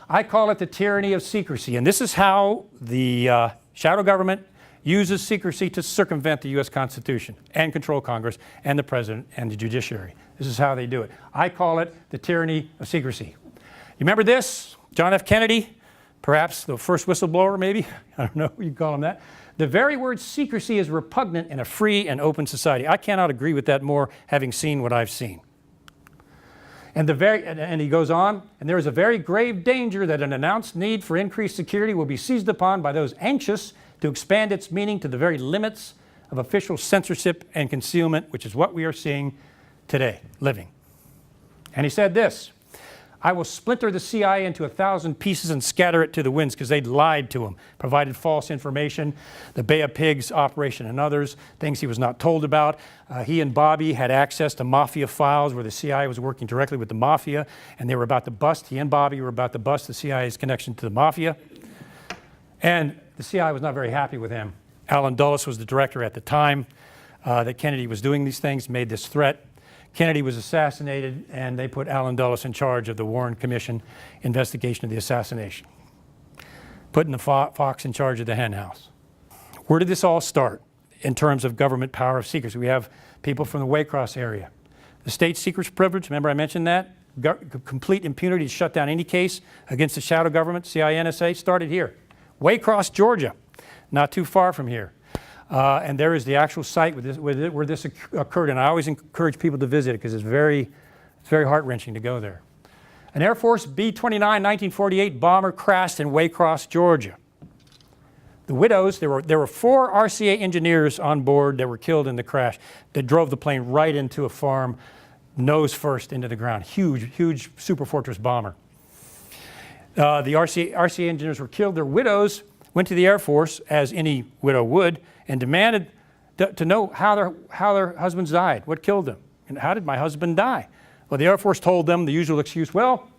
I call it the tyranny of secrecy. And this is how the shadow government uses secrecy to circumvent the U.S. Constitution and control Congress and the President and the judiciary. This is how they do it. I call it the tyranny of secrecy. You remember this? John F. Kennedy, perhaps the first whistleblower, maybe? I don't know, you call him that. The very word secrecy is repugnant in a free and open society. I cannot agree with that more, having seen what I've seen. And he goes on, and there is a very grave danger that an announced need for increased security will be seized upon by those anxious to expand its meaning to the very limits of official censorship and concealment, which is what we are seeing today, living. And he said this, I will splinter the CIA into 1,000 pieces and scatter it to the winds, because they'd lied to him, provided false information, the Bay of Pigs operation and others, things he was not told about. He and Bobby had access to mafia files where the CIA was working directly with the mafia, and they were about to bust, he and Bobby were about to bust the CIA's connection to the mafia. And the CIA was not very happy with him. Alan Dulles was the director at the time that Kennedy was doing these things, made this threat. Kennedy was assassinated, and they put Alan Dulles in charge of the Warren Commission investigation of the assassination, putting the fox in charge of the hen house. Where did this all start in terms of government power of secrecy? We have people from the Waycross area. The state secrets privilege, remember I mentioned that? Complete impunity to shut down any case against the shadow government, CIA, NSA, started here. Waycross, Georgia, not too far from here. And there is the actual site where this occurred, and I always encourage people to visit it because it's very heart-wrenching to go there. An Air Force B-29 1948 bomber crashed in Waycross, Georgia. The widows, there were 4 RCA engineers on board that were killed in the crash that drove the plane right into a farm, nose first into the ground. Huge Super Fortress bomber. The RCA engineers were killed. Their widows went to the Air Force, as any widow would, and demanded to know how their husbands died, what killed them, and how did my husband die? Well, the Air Force told them the usual excuse, well,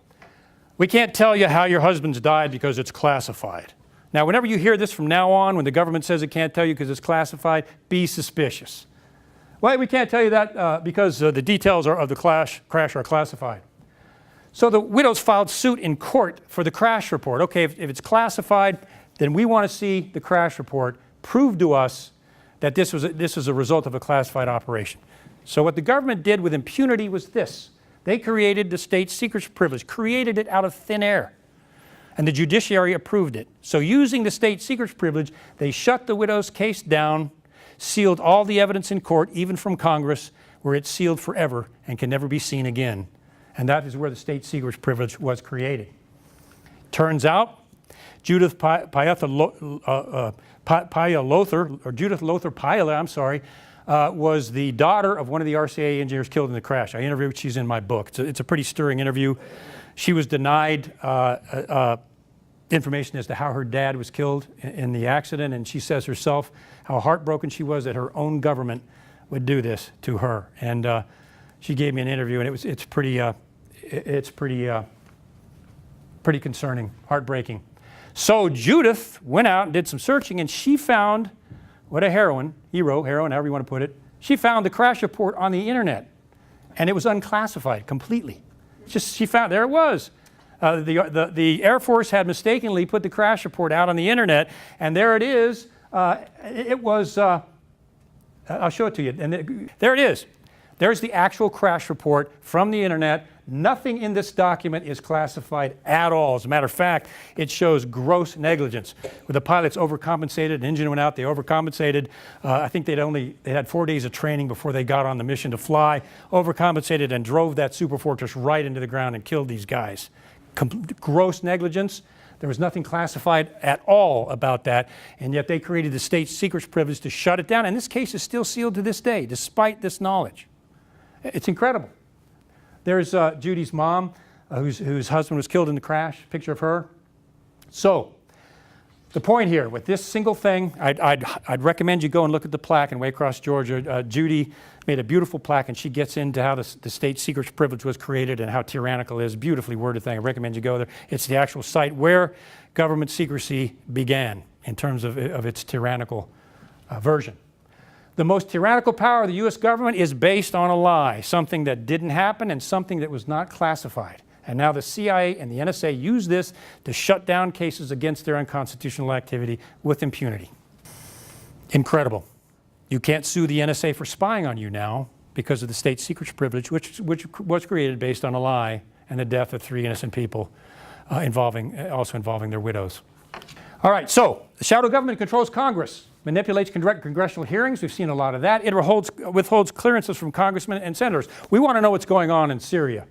we can't tell you how your husbands died because it's classified. Now, whenever you hear this from now on, when the government says it can't tell you because it's classified, be suspicious. Well, we can't tell you that because the details of the crash are classified. So the widows filed suit in court for the crash report. Okay, if it's classified, then we want to see the crash report prove to us that this was a result of a classified operation. So what the government did with impunity was this. They created the state secrets privilege, created it out of thin air, and the judiciary approved it. So using the state secrets privilege, they shut the widow's case down, sealed all the evidence in court, even from Congress, where it's sealed forever and can never be seen again. And that is where the state secrets privilege was created. Turns out, Judith Lothar, was the daughter of one of the RCA engineers killed in the crash. I interviewed, she's in my book. It's a pretty stirring interview. She was denied information as to how her dad was killed in the accident, and she says herself how heartbroken she was that her own government would do this to her. And she gave me an interview, and it's pretty concerning, heartbreaking. So Judith went out and did some searching, and she found, what a heroine, however you want to put it, she found the crash report on the internet, and it was unclassified completely. She found, there it was. The Air Force had mistakenly put the crash report out on the internet, and there it is. It was, I'll show it to you, and there it is. There's the actual crash report from the internet. Nothing in this document is classified at all. As a matter of fact, it shows gross negligence. Where the pilots overcompensated, an engine went out, they overcompensated. I think they had 4 days of training before they got on the mission to fly, overcompensated and drove that Super Fortress right into the ground and killed these guys. Gross negligence. There was nothing classified at all about that, and yet they created the state secrets privilege to shut it down. And this case is still sealed to this day, despite this knowledge. It's incredible. There's Judy's mom, whose husband was killed in the crash, picture of her. So the point here, with this single thing, I'd recommend you go and look at the plaque in Waycross, Georgia. Judy made a beautiful plaque, and she gets into how the state secrets privilege was created and how tyrannical it is. Beautifully worded thing. I recommend you go there. It's the actual site where government secrecy began in terms of its tyrannical version. The most tyrannical power of the U.S. government is based on a lie, something that didn't happen and something that was not classified. And now the CIA and the NSA use this to shut down cases against their unconstitutional activity with impunity. Incredible. You can't sue the NSA for spying on you now because of the state secrets privilege, which was created based on a lie and the death of 3 innocent people also involving their widows. All right, so the shadow government controls Congress, manipulates congressional hearings. We've seen a lot of that. It withholds clearances from congressmen and senators. We want to know what's going on in Syria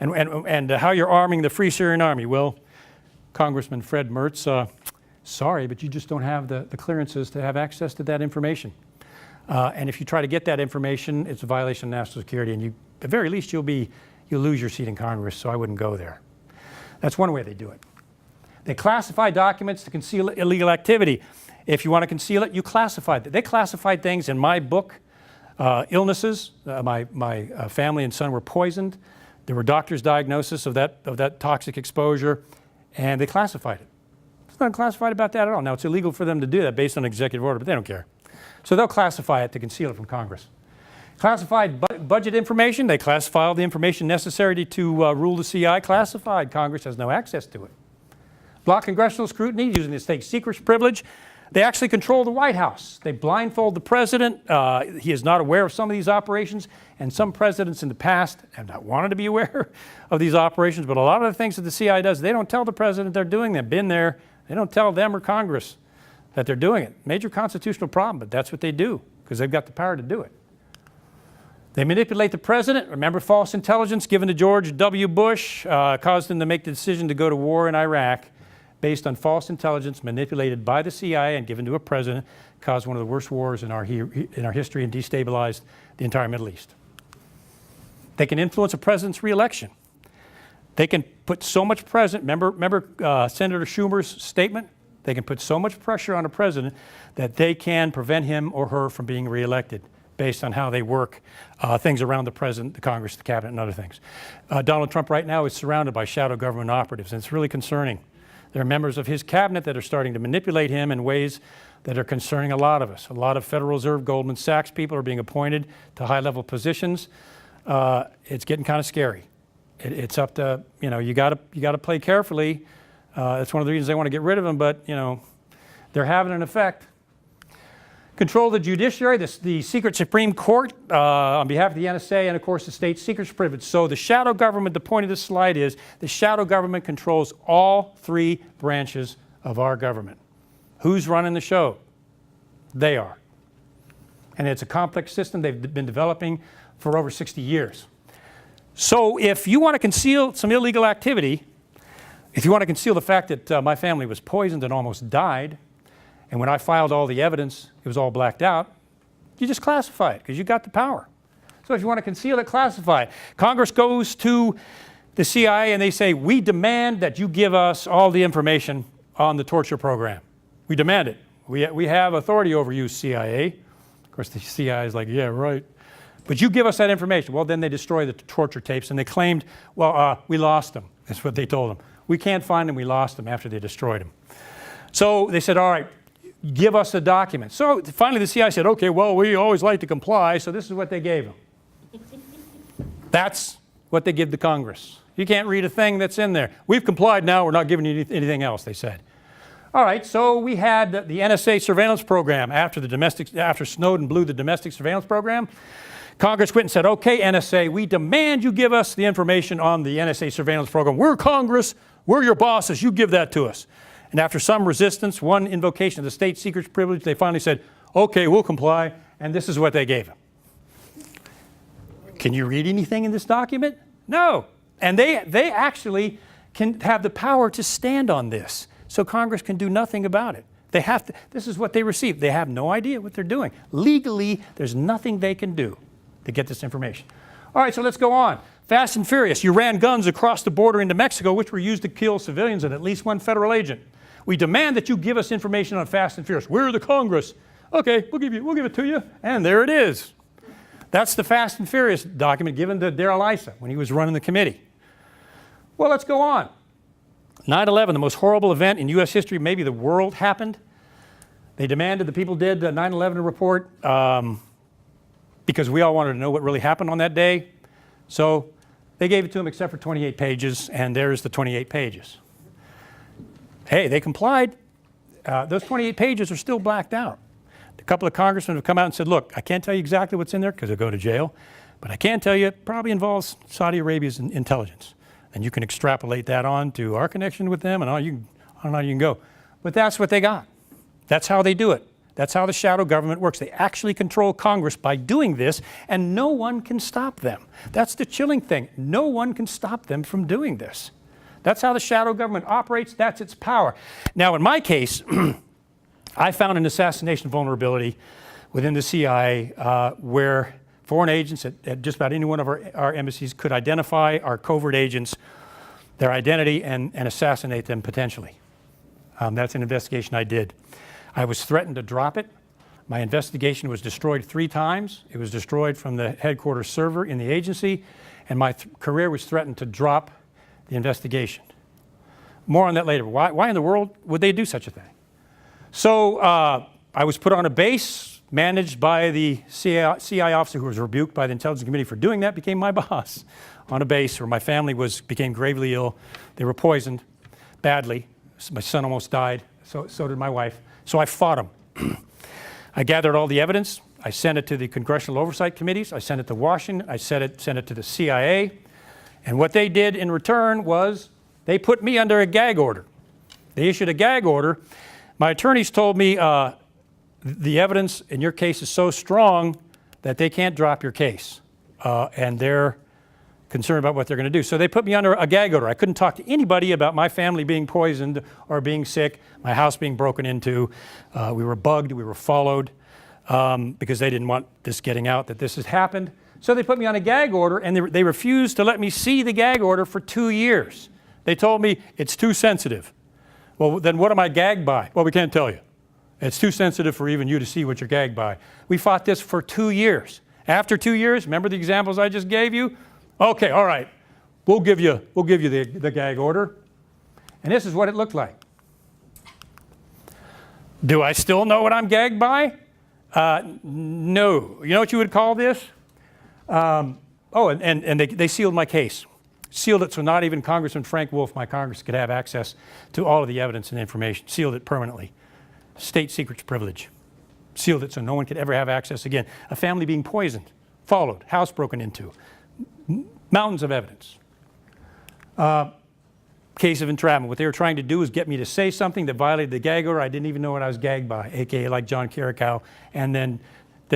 and how you're arming the Free Syrian Army. Well, Congressman Fred Mertz, sorry, but you just don't have the clearances to have access to that information. And if you try to get that information, it's a violation of national security, and at the very least you'll lose your seat in Congress, so I wouldn't go there. That's one way they do it. They classify documents to conceal illegal activity. If you want to conceal it, you classify it. They classified things in my book, illnesses. My family and son were poisoned. There were doctors' diagnosis of that toxic exposure, and they classified it. It's not classified about that at all. Now, it's illegal for them to do that based on executive order, but they don't care. So they'll classify it to conceal it from Congress. Classified budget information, they classify all the information necessary to rule the CI. Classified, Congress has no access to it. Block congressional scrutiny using the state secrets privilege. They actually control the White House. They blindfold the president. He is not aware of some of these operations, and some presidents in the past have not wanted to be aware of these operations, but a lot of the things that the CIA does, they don't tell the president they're doing them. Been there. They don't tell them or Congress that they're doing it. Major constitutional problem, but that's what they do because they've got the power to do it. They manipulate the president. Remember false intelligence given to George W. Bush caused him to make the decision to go to war in Iraq based on false intelligence manipulated by the CIA and given to a president, caused one of the worst wars in our history and destabilized the entire Middle East. They can influence a president's re-election. They can put so much remember Senator Schumer's statement? They can put so much pressure on a president that they can prevent him or her from being reelected based on how they work things around the president, the Congress, the cabinet, and other things. Donald Trump right now is surrounded by shadow government operatives, and it's really concerning. There are members of his cabinet that are starting to manipulate him in ways that are concerning a lot of us. A lot of Federal Reserve, Goldman Sachs people are being appointed to high-level positions. It's getting kind of scary. It's up to, you got to play carefully. That's one of the reasons they want to get rid of him, but, they're having an effect. Control the judiciary, the secret Supreme Court on behalf of the NSA, and of course the state secrets privilege. So the shadow government, the point of this slide is the shadow government controls all 3 branches of our government. Who's running the show? They are. And it's a complex system they've been developing for over 60 years. So if you want to conceal some illegal activity, if you want to conceal the fact that my family was poisoned and almost died, and when I filed all the evidence, it was all blacked out, you just classify it because you got the power. So if you want to conceal it, classify it. Congress goes to the CIA and they say, we demand that you give us all the information on the torture program. We demand it. We have authority over you, CIA. Of course, the CIA is like, yeah, right. But you give us that information. Well, then they destroy the torture tapes and they claimed, well, we lost them. That's what they told them. We can't find them. We lost them after they destroyed them. So they said, all right, give us the document. So finally the CIA said, okay, well, we always like to comply, so this is what they gave them. That's what they give to Congress. You can't read a thing that's in there. We've complied now, we're not giving you anything else, they said. All right, so we had the NSA surveillance program after Snowden blew the domestic surveillance program. Congress went and said, okay, NSA, we demand you give us the information on the NSA surveillance program. We're Congress, we're your bosses, you give that to us. And after some resistance, one invocation of the state secrets privilege, they finally said, okay, we'll comply, and this is what they gave him. Can you read anything in this document? No. And they actually can have the power to stand on this. So Congress can do nothing about it. They have to, this is what they received. They have no idea what they're doing. Legally, there's nothing they can do to get this information. All right, so let's go on. Fast and Furious. You ran guns across the border into Mexico, which were used to kill civilians and at least one federal agent. We demand that you give us information on Fast and Furious. We're the Congress. Okay, we'll give it to you. And there it is. That's the Fast and Furious document given to Darrell Issa when he was running the committee. Well, let's go on. 9/11, the most horrible event in U.S. history, maybe the world, happened. They demanded, the people did, a 9/11 report because we all wanted to know what really happened on that day. So They gave it to them except for 28 pages, and there's the 28 pages. Hey, they complied. Those 28 pages are still blacked out. A couple of congressmen have come out and said, look, I can't tell you exactly what's in there because they'll go to jail, but I can tell you it probably involves Saudi Arabia's intelligence. And you can extrapolate that on to our connection with them, and I don't know how you can go. But that's what they got. That's how they do it. That's how the shadow government works. They actually control Congress by doing this, and no one can stop them. That's the chilling thing. No one can stop them from doing this. That's how the shadow government operates. That's its power. Now, in my case, I found an assassination vulnerability within the CIA where foreign agents at just about any one of our embassies could identify our covert agents, their identity, and assassinate them potentially. That's an investigation I did. I was threatened to drop it. My investigation was destroyed 3 times. It was destroyed from the headquarters server in the agency, and my career was threatened to drop the investigation. More on that later. Why in the world would they do such a thing? So I was put on a base managed by the CIA officer who was rebuked by the Intelligence Committee for doing that, became my boss on a base where my family became gravely ill. They were poisoned badly. My son almost died. So did my wife. So I fought them. I gathered all the evidence. I sent it to the congressional oversight committees. I sent it to Washington. I sent it to the CIA. And what they did in return was they put me under a gag order. They issued a gag order. My attorneys told me the evidence in your case is so strong that they can't drop your case. And they're concerned about what they're going to do. So they put me under a gag order. I couldn't talk to anybody about my family being poisoned or being sick, my house being broken into. We were bugged, we were followed because they didn't want this getting out, that this had happened. So they put me on a gag order, and they refused to let me see the gag order for 2 years. They told me it's too sensitive. Well, then what am I gagged by? Well, we can't tell you. It's too sensitive for even you to see what you're gagged by. We fought this for 2 years. After 2 years, remember the examples I just gave you? Okay, all right, we'll give you the gag order. And this is what it looked like. Do I still know what I'm gagged by? No. You know what you would call this? And they sealed my case. Sealed it so not even Congressman Frank Wolf, my Congress, could have access to all of the evidence and information. Sealed it permanently. State secrets privilege. Sealed it so no one could ever have access again. A family being poisoned, followed, house broken into. Mountains of evidence. Case of entrapment. What they were trying to do was get me to say something that violated the gag order. I didn't even know what I was gagged by, aka like John Carricow, and then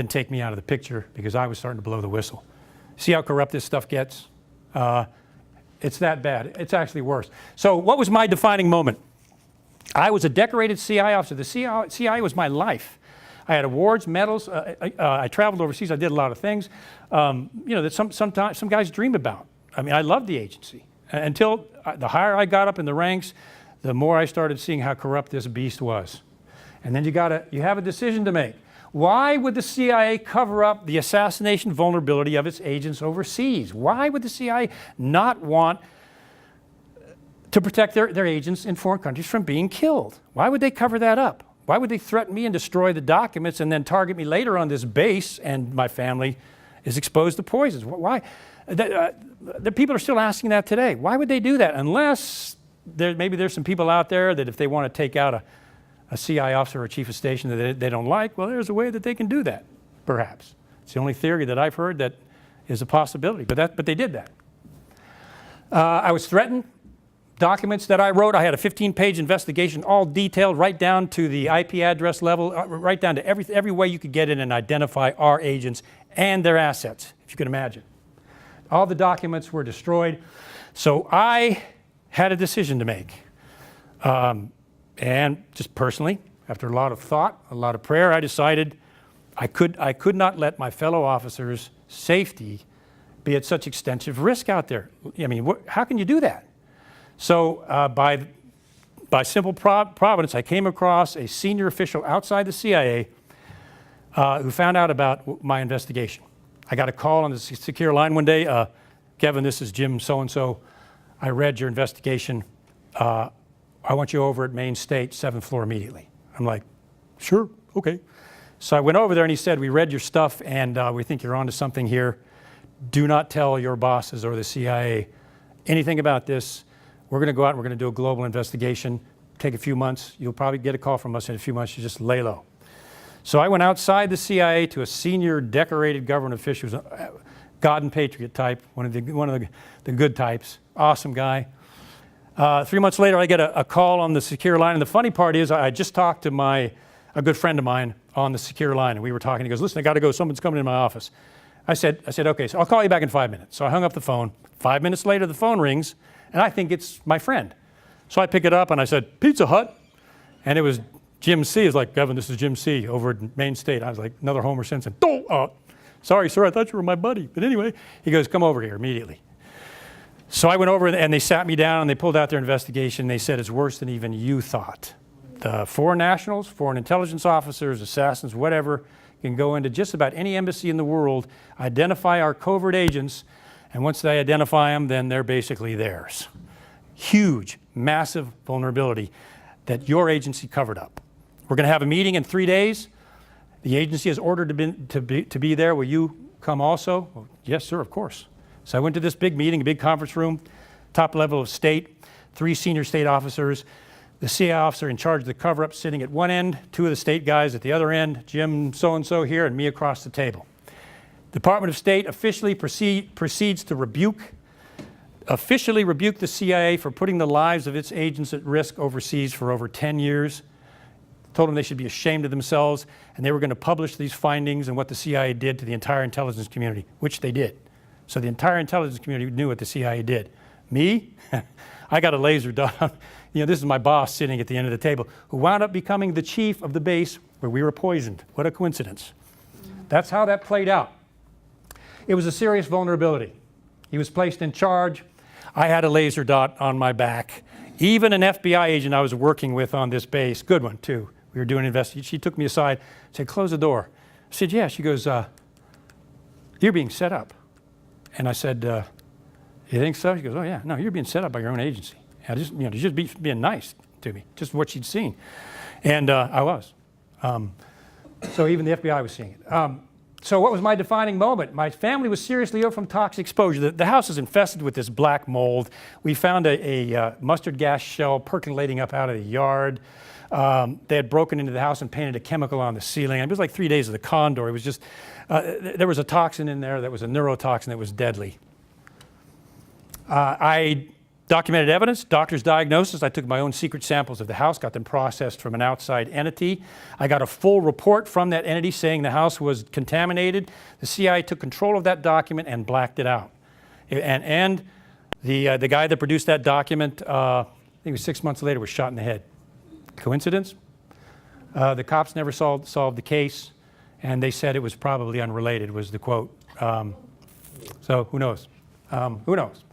take me out of the picture because I was starting to blow the whistle. See how corrupt this stuff gets? It's that bad. It's actually worse. So what was my defining moment? I was a decorated CIA officer. The CIA was my life. I had awards, medals. I traveled overseas. I did a lot of things, that some guys dream about. I mean, I loved the agency until the higher I got up in the ranks, the more I started seeing how corrupt this beast was. And then you have a decision to make. Why would the CIA cover up the assassination vulnerability of its agents overseas? Why would the CIA not want to protect their agents in foreign countries from being killed? Why would they cover that up? Why would they threaten me and destroy the documents and then target me later on this base and my family is exposed to poisons? Why? The people are still asking that today. Why would they do that? Unless maybe there's some people out there that if they want to take out a CIA officer or a chief of station that they don't like, well, there's a way that they can do that, perhaps. It's the only theory that I've heard that is a possibility, but they did that. I was threatened. Documents that I wrote, I had a 15-page investigation, all detailed, right down to the IP address level, right down to every way you could get in and identify our agents and their assets, if you can imagine. All the documents were destroyed. So I had a decision to make. And just personally, after a lot of thought, a lot of prayer, I decided I could not let my fellow officers' safety be at such extensive risk out there. I mean, how can you do that? So by simple providence, I came across a senior official outside the CIA who found out about my investigation. I got a call on the secure line one day. Kevin, this is Jim so-and-so. I read your investigation. I want you over at Main State, 7th floor immediately. I'm like, sure, okay. So I went over there and he said, we read your stuff and we think you're onto something here. do not tell your bosses or the CIA anything about this. We're going to go out and we're going to do a global investigation. Take a few months. You'll probably get a call from us in a few months. You just lay low. So I went outside the CIA to a senior decorated government official, who's a God and Patriot type, one of the good types, awesome guy. 3 months later, I get a call on the secure line. And the funny part is I just talked to a good friend of mine on the secure line. And we were talking. He goes, listen, I got to go. Someone's coming in my office. I said, okay, so I'll call you back in 5 minutes. So I hung up the phone. 5 minutes later, the phone rings, and I think it's my friend. So I pick it up, and I said, Pizza Hut. And it was Jim C. He's like, Kevin, this is Jim C. over at Maine State. I was like, another Homer Simpson. Sorry, sir, I thought you were my buddy. But anyway, he goes, come over here immediately. So I went over, and they sat me down, and they pulled out their investigation. They said, it's worse than even you thought. The foreign nationals, foreign intelligence officers, assassins, whatever, can go into just about any embassy in the world, identify our covert agents, and once they identify them, then they're basically theirs. Huge, massive vulnerability that your agency covered up. We're going to have a meeting in 3 days. The agency has ordered to be there. Will you come also? Well, yes, sir, of course. So I went to this big meeting, a big conference room, top level of state, 3 senior state officers, the CIA officer in charge of the cover-up sitting at one end, 2 of the state guys at the other end, Jim so-and-so here, and me across the table. Department of State officially proceeds to officially rebuke the CIA for putting the lives of its agents at risk overseas for over 10 years. Told them they should be ashamed of themselves, and they were going to publish these findings and what the CIA did to the entire intelligence community, which they did. So the entire intelligence community knew what the CIA did. Me, I got a laser dot. This is my boss sitting at the end of the table, who wound up becoming the chief of the base where we were poisoned. What a coincidence. That's how that played out. It was a serious vulnerability. He was placed in charge. I had a laser dot on my back. Even an FBI agent I was working with on this base, good one too, we were doing an investigation. She took me aside, said, close the door. I said, yeah. She goes, you're being set up. And I said, you think so? She goes, oh yeah, no, you're being set up by your own agency. Just being nice to me, just what she'd seen. And I was. So even the FBI was seeing it. So what was my defining moment? My family was seriously ill from toxic exposure. The house is infested with this black mold. We found a mustard gas shell percolating up out of the yard. They had broken into the house and painted a chemical on the ceiling. It was like 3 days of the condor. It was just, there was a toxin in there that was a neurotoxin that was deadly. I documented evidence, doctor's diagnosis. I took my own secret samples of the house, got them processed from an outside entity. I got a full report from that entity saying the house was contaminated. The CIA took control of that document and blacked it out. And the guy that produced that document, I think it was 6 months later, was shot in the head. Coincidence? The cops never solved the case, and they said it was probably unrelated, was the quote. So who knows? Who knows?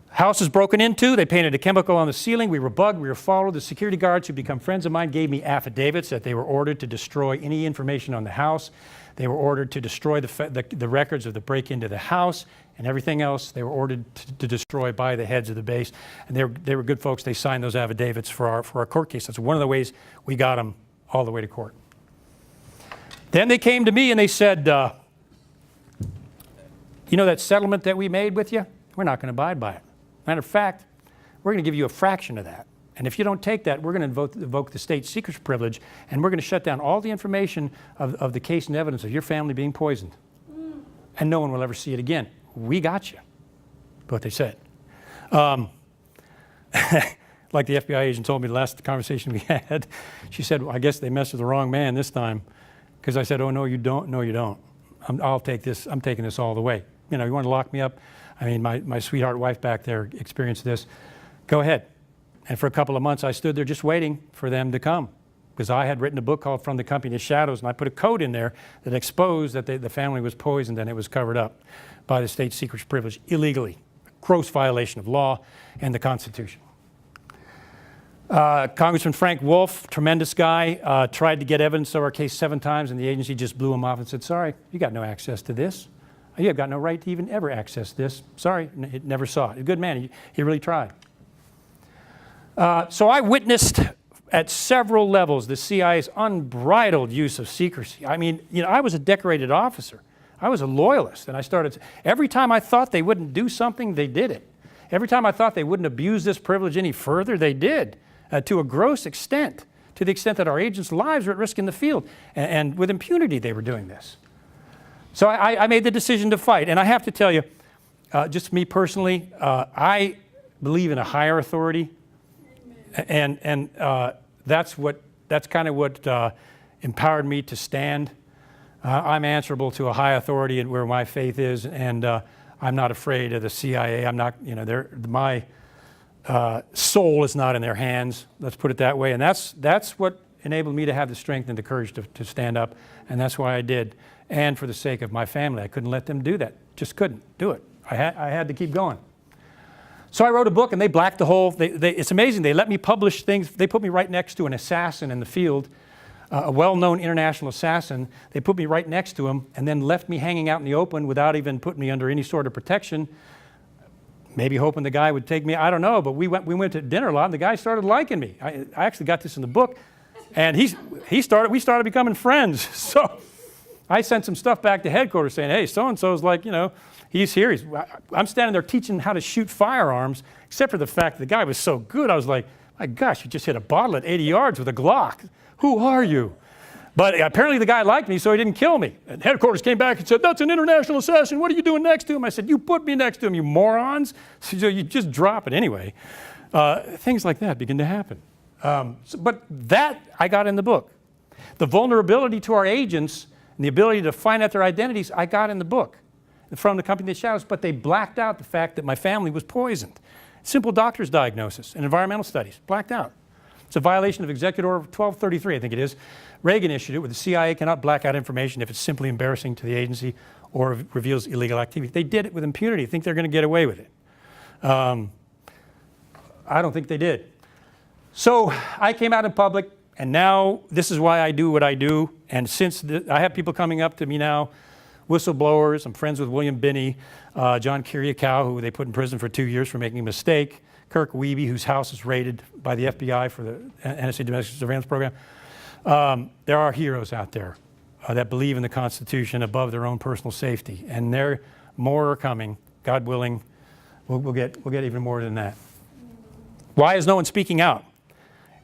House was broken into. They painted a chemical on the ceiling. We were bugged. We were followed. The security guards, who become friends of mine, gave me affidavits that they were ordered to destroy any information on the house. They were ordered to destroy the records of the break into the house, and everything else they were ordered to destroy by the heads of the base. And they were good folks. They signed those affidavits for our court case. That's one of the ways we got them all the way to court. Then they came to me and they said, you know that settlement that we made with you? We're not going to abide by it. Matter of fact, we're going to give you a fraction of that. And if you don't take that, we're going to invoke the state secrets privilege, and we're going to shut down all the information of the case and evidence of your family being poisoned. And no one will ever see it again. We got you, what they said. Like the FBI agent told me the last conversation we had, she said, well, I guess they messed with the wrong man this time. Because I said, oh, no, you don't. No, you don't. I'll take this. I'm taking this all the way. You want to lock me up? I mean, my sweetheart wife back there experienced this. Go ahead. And for a couple of months, I stood there just waiting for them to come. Because I had written a book called From the Company of Shadows, and I put a code in there that exposed that the family was poisoned and it was covered up by the state secrets privilege illegally. Gross violation of law and the Constitution. Congressman Frank Wolf, tremendous guy, tried to get evidence of our case 7 times, and the agency just blew him off and said, sorry, you got no access to this. You have got no right to even ever access this. Sorry, it never saw it. A good man, he really tried. So I witnessed at several levels the CIA's unbridled use of secrecy. I mean, I was a decorated officer. I was a loyalist, and I started, every time I thought they wouldn't do something, they did it. Every time I thought they wouldn't abuse this privilege any further, they did, to a gross extent, to the extent that our agents' lives were at risk in the field. And with impunity, they were doing this. So I made the decision to fight. And I have to tell you, just me personally, I believe in a higher authority. And that's kind of what empowered me to stand. I'm answerable to a high authority and where my faith is, and I'm not afraid of the CIA. I'm not, my soul is not in their hands. Let's put it that way. And that's what enabled me to have the strength and the courage to stand up, and that's why I did. And for the sake of my family, I couldn't let them do that. Just couldn't do it. I had to keep going. So I wrote a book, and they blacked the whole. It's amazing. They let me publish things. They put me right next to an assassin in the field, a well-known international assassin. They put me right next to him, and then left me hanging out in the open without even putting me under any sort of protection. Maybe hoping the guy would take me. I don't know. But we went to dinner a lot, and the guy started liking me. I actually got this in the book, and we started becoming friends. So I sent some stuff back to headquarters saying, hey, so-and-so's like, he's here. I'm standing there teaching how to shoot firearms, except for the fact that the guy was so good. I was like, my gosh, you just hit a bottle at 80 yards with a Glock. Who are you? But apparently the guy liked me, so he didn't kill me. And headquarters came back and said, that's an international assassin. What are you doing next to him? I said, you put me next to him, you morons. So you just drop it anyway. Things like that begin to happen. But that I got in the book. The vulnerability to our agents and the ability to find out their identities, I got in the book from the company of shadows, but they blacked out the fact that my family was poisoned. Simple doctor's diagnosis and environmental studies, blacked out. It's a violation of Executive Order 1233, I think it is. Reagan issued it, where the CIA cannot black out information if it's simply embarrassing to the agency or reveals illegal activity. They did it with impunity. Think they're going to get away with it. I don't think they did. So I came out in public, and now this is why I do what I do. And since I have people coming up to me now, whistleblowers. I'm friends with William Binney, John Kiriakou, who they put in prison for 2 years for making a mistake, Kirk Wiebe, whose house is raided by the FBI for the NSA domestic surveillance program. There are heroes out there that believe in the Constitution above their own personal safety, and more are coming. God willing, we'll get even more than that. Why is no one speaking out?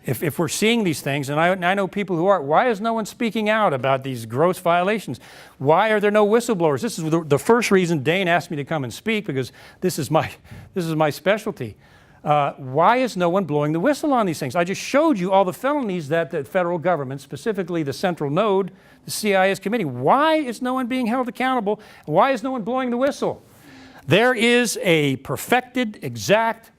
If we're seeing these things, and I know people who are, why is no one speaking out about these gross violations? Why are there no whistleblowers? This is the first reason Dane asked me to come and speak, because this is my specialty. Why is no one blowing the whistle on these things? I just showed you all the felonies that the federal government, specifically the central node, the CIA, is committing. Why is no one being held accountable? Why is no one blowing the whistle? There is a perfected, exact,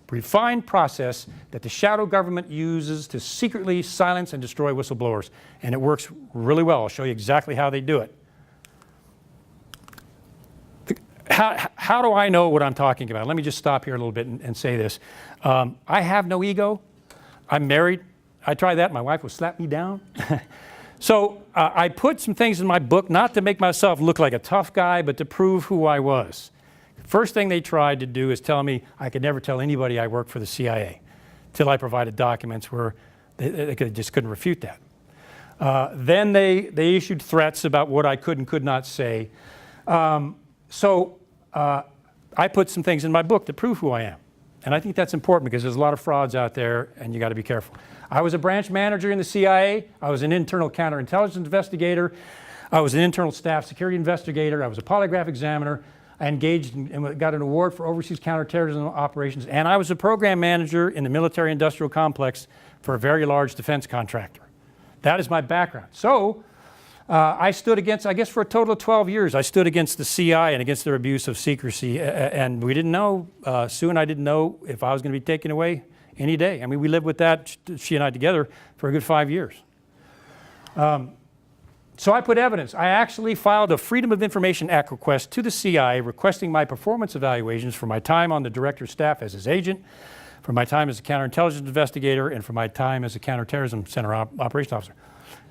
refined process that the shadow government uses to secretly silence and destroy whistleblowers, and it works really well. I'll show you exactly how they do it. How do I know what I'm talking about? Let me just stop here a little bit and say this. I have no ego. I'm married. I tried that. My wife would slap me down. So I put some things in my book, not to make myself look like a tough guy, but to prove who I was. First thing they tried to do is tell me I could never tell anybody I worked for the CIA till I provided documents where they just couldn't refute that. Then they issued threats about what I could and could not say. So I put some things in my book to prove who I am. And I think that's important because there's a lot of frauds out there, and you got to be careful. I was a branch manager in the CIA. I was an internal counterintelligence investigator. I was an internal staff security investigator. I was a polygraph examiner. I engaged and got an award for overseas counterterrorism operations. And I was a program manager in the military-industrial complex for a very large defense contractor. That is my background. So I stood against, I guess for a total of 12 years, I stood against the CIA and against their abuse of secrecy. And we didn't know, Sue and I didn't know if I was going to be taken away any day. I mean, we lived with that, she and I together, for a good 5 years. So I put evidence. I actually filed a Freedom of Information Act request to the CIA requesting my performance evaluations for my time on the director's staff as his agent, for my time as a counterintelligence investigator, and for my time as a counterterrorism center operations officer.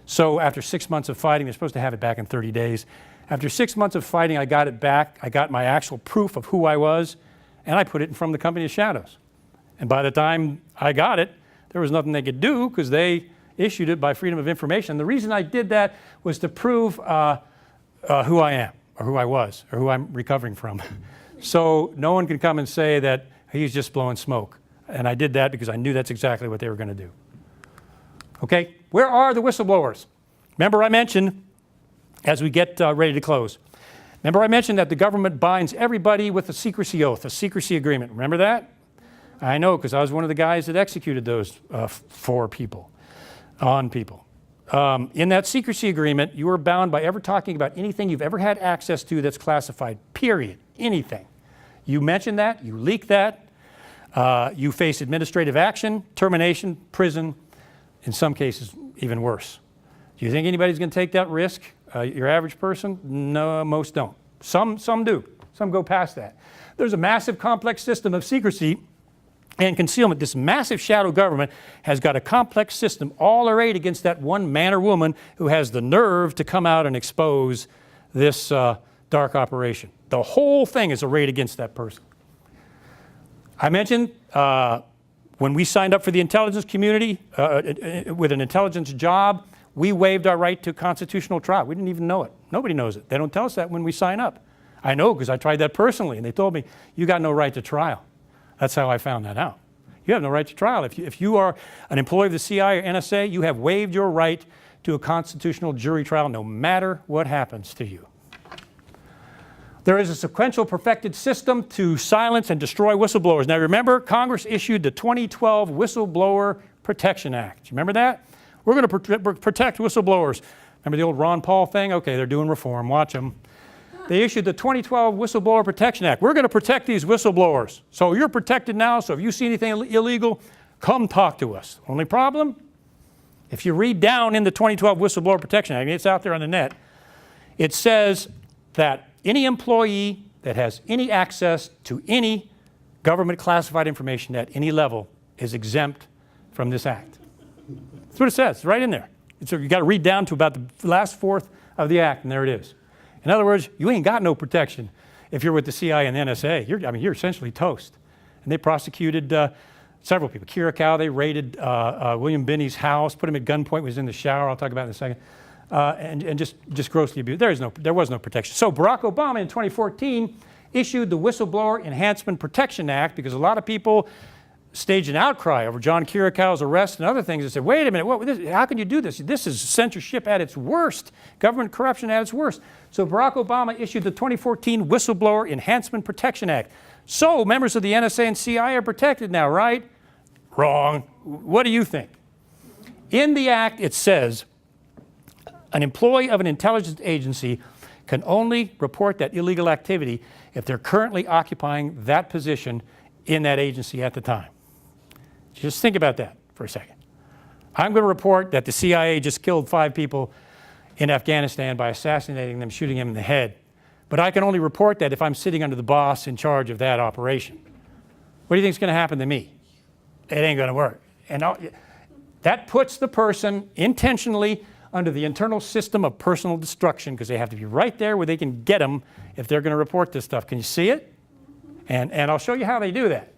So after 6 months of fighting, they're supposed to have it back in 30 days. After 6 months of fighting, I got it back. I got my actual proof of who I was, and I put it in front of the company of shadows. And by the time I got it, there was nothing they could do because they issued it by freedom of information. The reason I did that was to prove who I am. or who I was, or who I'm recovering from. So no one can come and say that he's just blowing smoke. And I did that because I knew that's exactly what they were going to do. Okay, where are the whistleblowers? Remember I mentioned, as we get ready to close, remember I mentioned that the government binds everybody with a secrecy oath, a secrecy agreement. Remember that? I know, because I was one of the guys that executed those on people. In that secrecy agreement, you are bound by ever talking about anything you've ever had access to that's classified, period, anything. You mention that, you leak that, you face administrative action, termination, prison, in some cases even worse. Do you think anybody's going to take that risk? Your average person? No, most don't. Some do. Some go past that. There's a massive complex system of secrecy and concealment. This massive shadow government has got a complex system all arrayed against that one man or woman who has the nerve to come out and expose this dark operation. The whole thing is arrayed against that person. I mentioned when we signed up for the intelligence community with an intelligence job, we waived our right to constitutional trial. We didn't even know it. Nobody knows it. They don't tell us that when we sign up. I know because I tried that personally, and they told me, you got no right to trial. That's how I found that out. You have no right to trial. If you are an employee of the CIA or NSA, you have waived your right to a constitutional jury trial no matter what happens to you. There is a sequential perfected system to silence and destroy whistleblowers. Now remember, Congress issued the 2012 Whistleblower Protection Act. You remember that? We're going to protect whistleblowers. Remember the old Ron Paul thing? Okay, they're doing reform. Watch them. They issued the 2012 Whistleblower Protection Act. We're going to protect these whistleblowers. So you're protected now, so if you see anything illegal, come talk to us. Only problem? If you read down in the 2012 Whistleblower Protection Act, it's out there on the net, it says that any employee that has any access to any government classified information at any level is exempt from this act. That's what it says, right in there. So you got to read down to about the last fourth of the act, and there it is. In other words, you ain't got no protection if you're with the CIA and the NSA. You're essentially toast. And they prosecuted several people. Curacao, they raided William Binney's house, put him at gunpoint, was in the shower. I'll talk about it in a second. And just grossly abused. There was no protection. So Barack Obama in 2014 issued the Whistleblower Enhancement Protection Act because a lot of people staged an outcry over John Curacao's arrest and other things and said, wait a minute, how can you do this? This is censorship at its worst, government corruption at its worst. So Barack Obama issued the 2014 Whistleblower Enhancement Protection Act. So members of the NSA and CIA are protected now, right? Wrong. What do you think? In the act, it says, an employee of an intelligence agency can only report that illegal activity if they're currently occupying that position in that agency at the time. Just think about that for a second. I'm going to report that the CIA just killed 5 people in Afghanistan by assassinating them, shooting them in the head. But I can only report that if I'm sitting under the boss in charge of that operation. What do you think is going to happen to me? It ain't going to work. And that puts the person intentionally under the internal system of personal destruction because they have to be right there where they can get them if they're going to report this stuff. Can you see it? And I'll show you how they do that.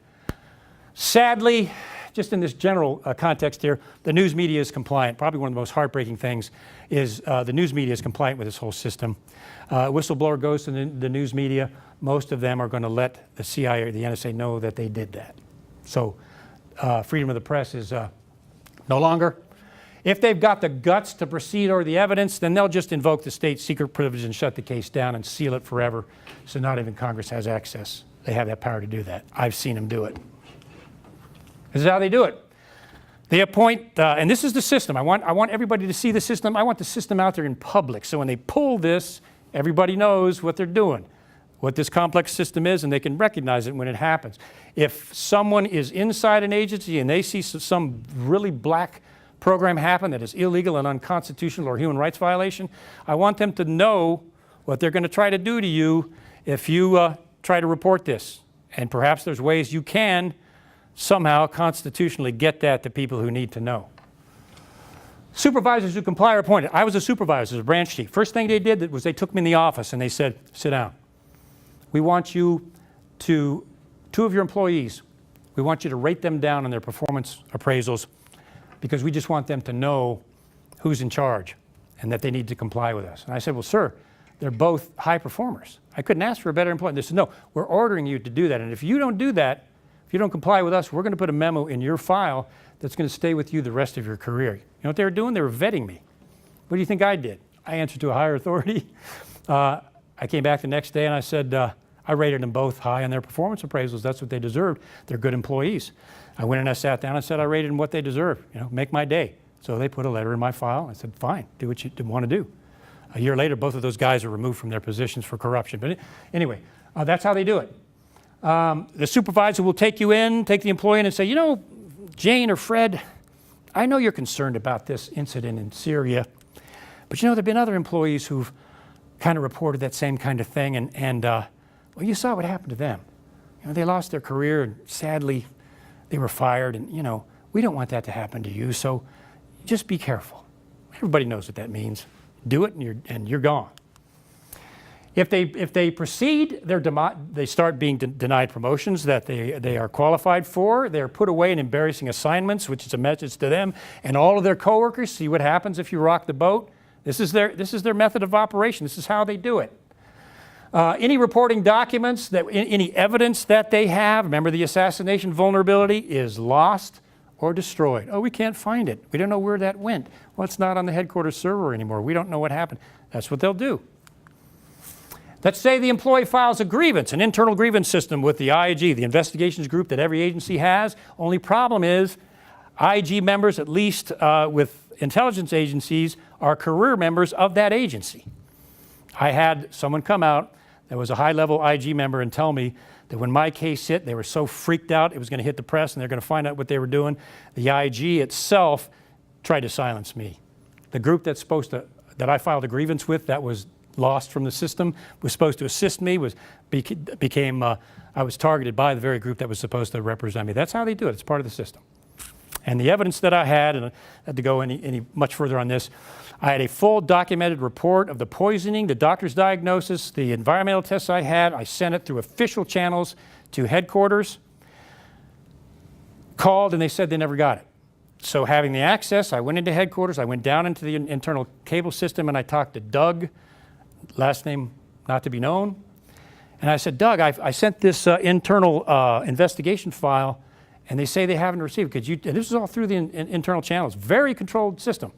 Sadly, just in this general context here, the news media is compliant. Probably one of the most heartbreaking things is the news media is compliant with this whole system. Whistleblower goes to the news media. Most of them are going to let the CIA or the NSA know that they did that. So freedom of the press is no longer. If they've got the guts to proceed or the evidence, then they'll just invoke the state secret privilege and shut the case down and seal it forever so not even Congress has access. They have that power to do that. I've seen them do it. This is how they do it. They appoint, and this is the system. I want everybody to see the system. I want the system out there in public. So when they pull this, everybody knows what they're doing, what this complex system is, and they can recognize it when it happens. If someone is inside an agency and they see some really black program happen that is illegal and unconstitutional or human rights violation, I want them to know what they're going to try to do to you if you try to report this. And perhaps there's ways you can somehow constitutionally get that to people who need to know. Supervisors who comply are appointed. I was a supervisor, a branch chief. First thing they did was they took me in the office and they said, sit down. We want you to, 2 of your employees, we want you to rate them down on their performance appraisals because we just want them to know who's in charge and that they need to comply with us. And I said, well, sir, They're both high performers. I couldn't ask for a better employee. They said, no, we're ordering you to do that. And if you don't do that, if you don't comply with us, we're going to put a memo in your file that's going to stay with you the rest of your career. You know what they were doing? They were vetting me. What do you think I did? I answered to a higher authority. I came back the next day and I said, I rated them both high on their performance appraisals. That's what they deserved. They're good employees. I went and I sat down and said I rated them what they deserve. You know, make my day. So they put a letter in my file. I said, fine, do what you want to do. A year later, both of those guys were removed from their positions for corruption. But anyway, that's how they do it. The supervisor will take you in, take the employee in and say, you know, Jane or Fred, I know you're concerned about this incident in Syria, but you know, there have been other employees who've kind of reported that same kind of thing, and well, you saw what happened to them. You know, they lost their career, and sadly, they were fired, and you know, we don't want that to happen to you, so just be careful. Everybody knows what that means. Do it, and you're gone. If they proceed, they start being denied promotions that they are qualified for. They're put away in embarrassing assignments, which is a message to them and all of their coworkers. See what happens if you rock the boat. This is their method of operation. This is how they do it. Any reporting documents, any evidence that they have, remember the assassination vulnerability, is lost or destroyed. Oh, we can't find it. We don't know where that went. Well, it's not on the headquarters server anymore. We don't know what happened. That's what they'll do. Let's say the employee files a grievance, an internal grievance system with the IG, the investigations group that every agency has. Only problem is IG members, at least with intelligence agencies, are career members of that agency. I had someone come out that was a high-level IG member and tell me that when my case hit, they were so freaked out it was going to hit the press and they're going to find out what they were doing. The IG itself tried to silence me. The group that I filed a grievance with that was lost from the system, was supposed to assist me, I was targeted by the very group that was supposed to represent me. That's how they do it. It's part of the system. And the evidence that I had, and I had to go any much further on this, I had a full documented report of the poisoning, the doctor's diagnosis, the environmental tests I had. I sent it through official channels to headquarters, called, and they said they never got it. So having the access, I went into headquarters, I went down into the internal cable system, and I talked to Doug, last name not to be known. And I said, Doug, I sent this internal investigation file, and they say they haven't received it. And this is all through the internal channels, very controlled system.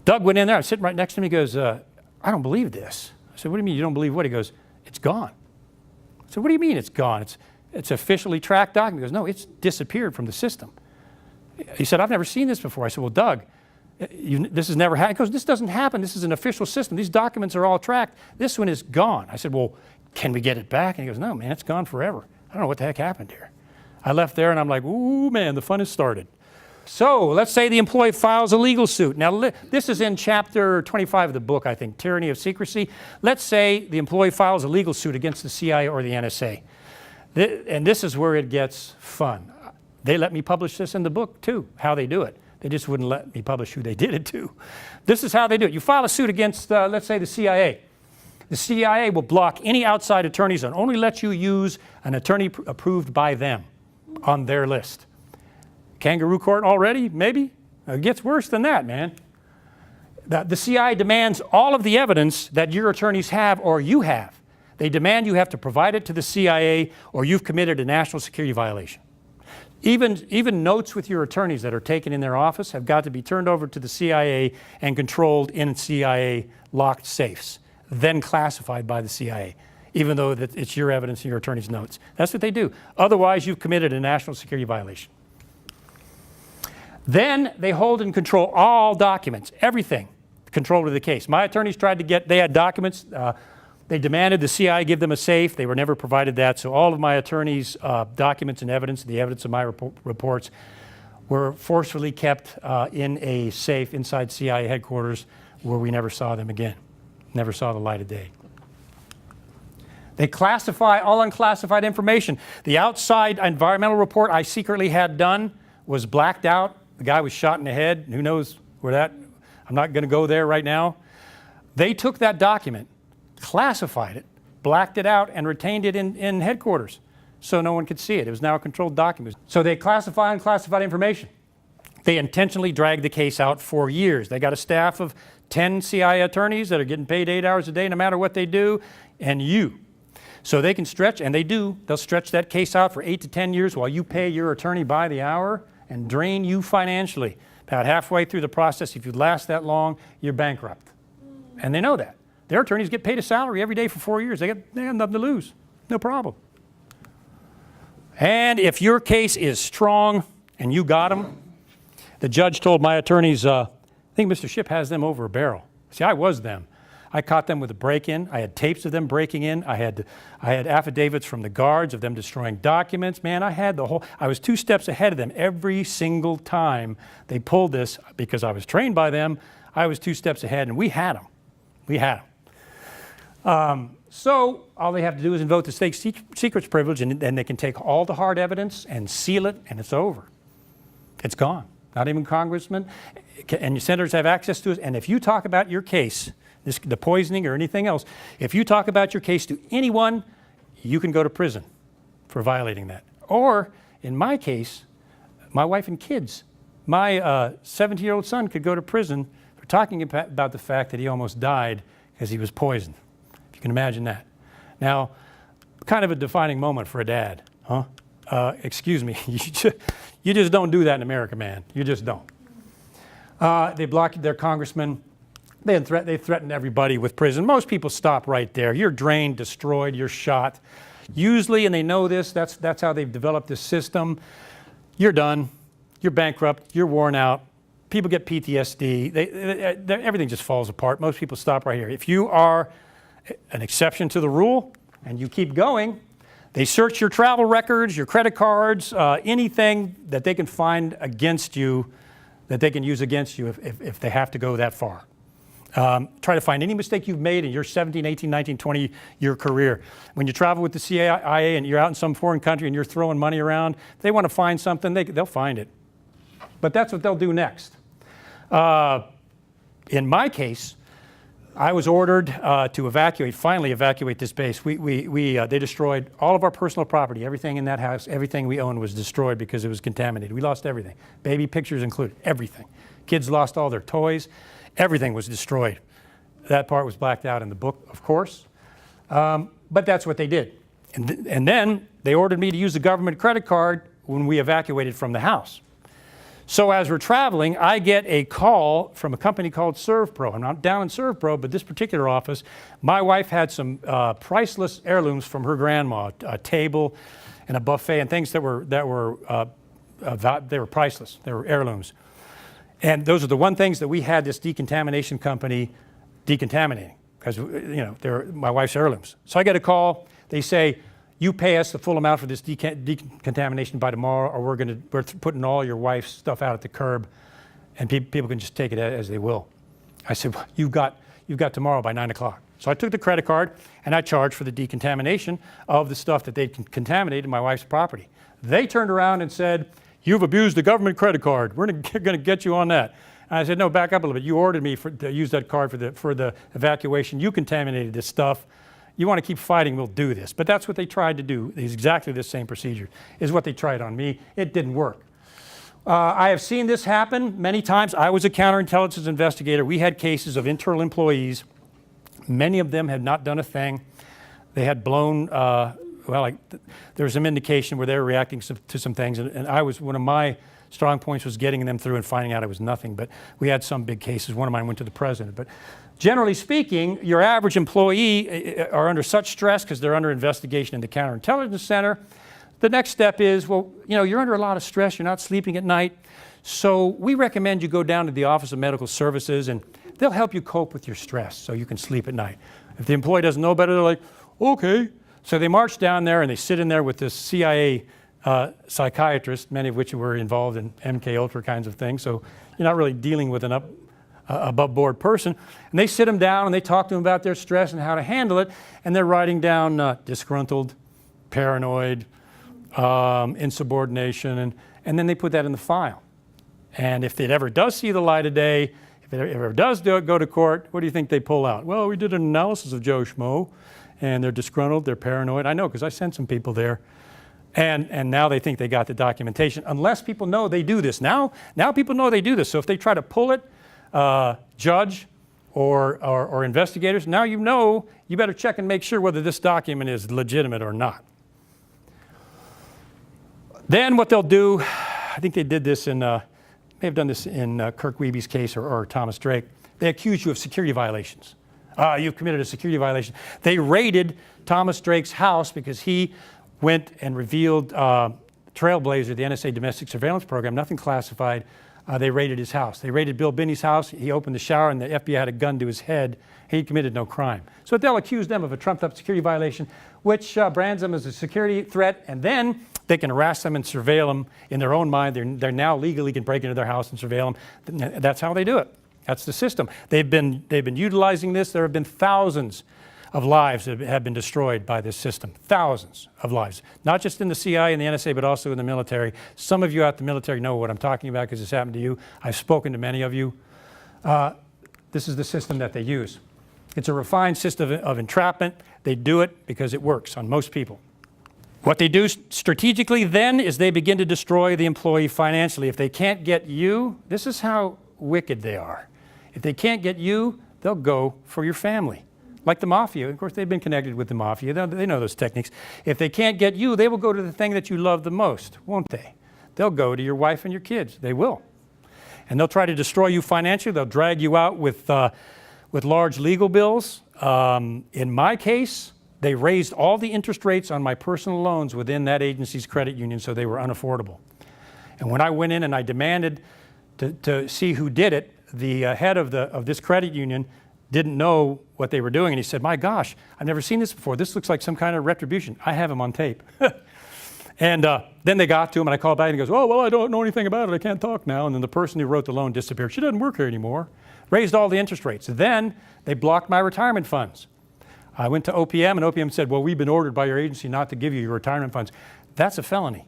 Doug went in there, I was sitting right next to him, he goes, I don't believe this. I said, what do you mean you don't believe what? He goes, it's gone. I said, what do you mean it's gone? It's officially tracked document. He goes, no, it's disappeared from the system. He said, I've never seen this before. I said, well, Doug, this has never happened. He goes, this doesn't happen. This is an official system. These documents are all tracked. This one is gone. I said, well, can we get it back? And he goes, no, man, it's gone forever. I don't know what the heck happened here. I left there and I'm like, ooh, man, the fun has started. So let's say the employee files a legal suit. Now, this is in chapter 25 of the book, I think, Tyranny of Secrecy. Let's say the employee files a legal suit against the CIA or the NSA. And this is where it gets fun. They let me publish this in the book, too, how they do it. They just wouldn't let me publish who they did it to. This is how they do it. You file a suit against, let's say, the CIA. The CIA will block any outside attorneys and only let you use an attorney approved by them on their list. Kangaroo court already? Maybe? It gets worse than that, man. The CIA demands all of the evidence that your attorneys have or you have. They demand you have to provide it to the CIA or you've committed a national security violation. Even notes with your attorneys that are taken in their office have got to be turned over to the CIA and controlled in CIA locked safes, then classified by the CIA, even though it's your evidence and your attorney's notes. That's what they do. Otherwise, you've committed a national security violation. Then they hold and control all documents, everything, control of the case. My attorneys they had documents. They demanded the CIA give them a safe. They were never provided that. So all of my attorneys' documents and evidence, the evidence of my reports, were forcefully kept in a safe inside CIA headquarters where we never saw them again, never saw the light of day. They classify all unclassified information. The outside environmental report I secretly had done was blacked out. The guy was shot in the head. Who knows where that, I'm not going to go there right now. They took that document, classified it, blacked it out, and retained it in headquarters so no one could see it. It was now a controlled document. So they classify unclassified information. They intentionally drag the case out for years. They got a staff of 10 CI attorneys that are getting paid 8 hours a day no matter what they do, and you. So they can stretch, and they do, they'll stretch that case out for 8 to 10 years while you pay your attorney by the hour and drain you financially. About halfway through the process, if you last that long, you're bankrupt. And they know that. Their attorneys get paid a salary every day for 4 years. They have nothing to lose. No problem. And if your case is strong and you got them, the judge told my attorneys, I think Mr. Shipp has them over a barrel. See, I was them. I caught them with a break-in. I had tapes of them breaking in. I had affidavits from the guards of them destroying documents. Man, I was 2 steps ahead of them every single time they pulled this because I was trained by them. I was 2 steps ahead, and we had them. We had them. So all they have to do is invoke the state secrets privilege, and they can take all the hard evidence and seal it, and it's over. It's gone. Not even congressmen and your senators have access to it. And if you talk about your case, the poisoning or anything else, if you talk about your case to anyone, you can go to prison for violating that. Or, in my case, my wife and kids, my 17-year-old son could go to prison for talking about the fact that he almost died because he was poisoned. If you can imagine that. Now, kind of a defining moment for a dad, huh? Excuse me, you just don't do that in America, man. You just don't. They blocked their congressman. They threatened everybody with prison. Most people stop right there. You're drained, destroyed, you're shot. Usually, and they know this, that's how they've developed this system. You're done. You're bankrupt. You're worn out. People get PTSD. Everything just falls apart. Most people stop right here. If you are an exception to the rule and you keep going, they search your travel records, your credit cards, anything that they can find against you, that they can use against you if they have to go that far. Try to find any mistake you've made in your 17, 18, 19, 20-year career. When you travel with the CIA and you're out in some foreign country and you're throwing money around, if they want to find something, they'll find it. But that's what they'll do next. In my case, I was ordered to finally evacuate this base. They destroyed all of our personal property. Everything in that house, everything we owned was destroyed because it was contaminated. We lost everything. Baby pictures included, everything. Kids lost all their toys. Everything was destroyed. That part was blacked out in the book, of course. But that's what they did. And then they ordered me to use the government credit card when we evacuated from the house. So as we're traveling, I get a call from a company called ServPro. I'm not down in ServPro, but this particular office, my wife had some priceless heirlooms from her grandma, a table and a buffet and things that were priceless. They were heirlooms. And those are the one things that we had this decontamination company decontaminating because, they're my wife's heirlooms. So I get a call. They say, you pay us the full amount for this decontamination by tomorrow, or we're putting all your wife's stuff out at the curb, and people can just take it as they will. I said, well, you've got tomorrow by 9 o'clock. So I took the credit card and I charged for the decontamination of the stuff that they'd contaminated my wife's property. They turned around and said, you've abused the government credit card. We're going to get you on that. And I said, no, back up a little bit. You ordered me to use that card for the evacuation. You contaminated this stuff. You want to keep fighting, we'll do this. But that's what they tried to do. It's exactly the same procedure is what they tried on me. It didn't work. I have seen this happen many times. I was a counterintelligence investigator. We had cases of internal employees. Many of them had not done a thing. They had blown, there was some indication where they were reacting to some things. And one of my strong points was getting them through and finding out it was nothing. But we had some big cases. One of mine went to the president. But generally speaking, your average employee are under such stress because they're under investigation in the Counterintelligence Center. The next step is, you're under a lot of stress. You're not sleeping at night. So we recommend you go down to the Office of Medical Services, and they'll help you cope with your stress so you can sleep at night. If the employee doesn't know better, they're like, okay. So they march down there, and they sit in there with this CIA psychiatrist, many of which were involved in MK Ultra kinds of things. So you're not really dealing with an above board person. And they sit them down and they talk to them about their stress and how to handle it. And they're writing down disgruntled, paranoid, insubordination, and then they put that in the file. And if it ever does see the light of day, if it ever does go to court, what do you think they pull out? Well, we did an analysis of Joe Schmo, and they're disgruntled, they're paranoid. I know, because I sent some people there. And now they think they got the documentation, unless people know they do this. Now people know they do this. So if they try to pull it, judge or investigators, now you know you better check and make sure whether this document is legitimate or not. Then what they'll do, I think they did this in, may have done this in Kirk Wiebe's case or Thomas Drake. They accuse you of security violations. You've committed a security violation. They raided Thomas Drake's house because he went and revealed Trailblazer, the NSA domestic surveillance program, nothing classified. They raided his house. They raided Bill Binney's house. He opened the shower and the FBI had a gun to his head. He committed no crime. So they'll accuse them of a trumped-up security violation, which brands them as a security threat, and then they can harass them and surveil them in their own mind. They're now legally can break into their house and surveil them. That's how they do it. That's the system. They've been utilizing this. There have been thousands of lives that have been destroyed by this system. Thousands of lives. Not just in the CIA and the NSA, but also in the military. Some of you out the military know what I'm talking about because it's happened to you. I've spoken to many of you. This is the system that they use. It's a refined system of entrapment. They do it because it works on most people. What they do strategically then is they begin to destroy the employee financially. If they can't get you, this is how wicked they are. If they can't get you, they'll go for your family. Like the mafia. Of course, they've been connected with the mafia. They know those techniques. If they can't get you, they will go to the thing that you love the most, won't they? They'll go to your wife and your kids. They will. And they'll try to destroy you financially. They'll drag you out with large legal bills. In my case, they raised all the interest rates on my personal loans within that agency's credit union, so they were unaffordable. And when I went in and I demanded to see who did it, the head of this credit union didn't know what they were doing, and he said, "My gosh, I've never seen this before. This looks like some kind of retribution. I have him on tape." And then they got to him, and I called back, and he goes, "Oh, well, I don't know anything about it. I can't talk now." And then the person who wrote the loan disappeared. She doesn't work here anymore. Raised all the interest rates. Then they blocked my retirement funds. I went to OPM, and OPM said, "Well, we've been ordered by your agency not to give you your retirement funds." That's a felony.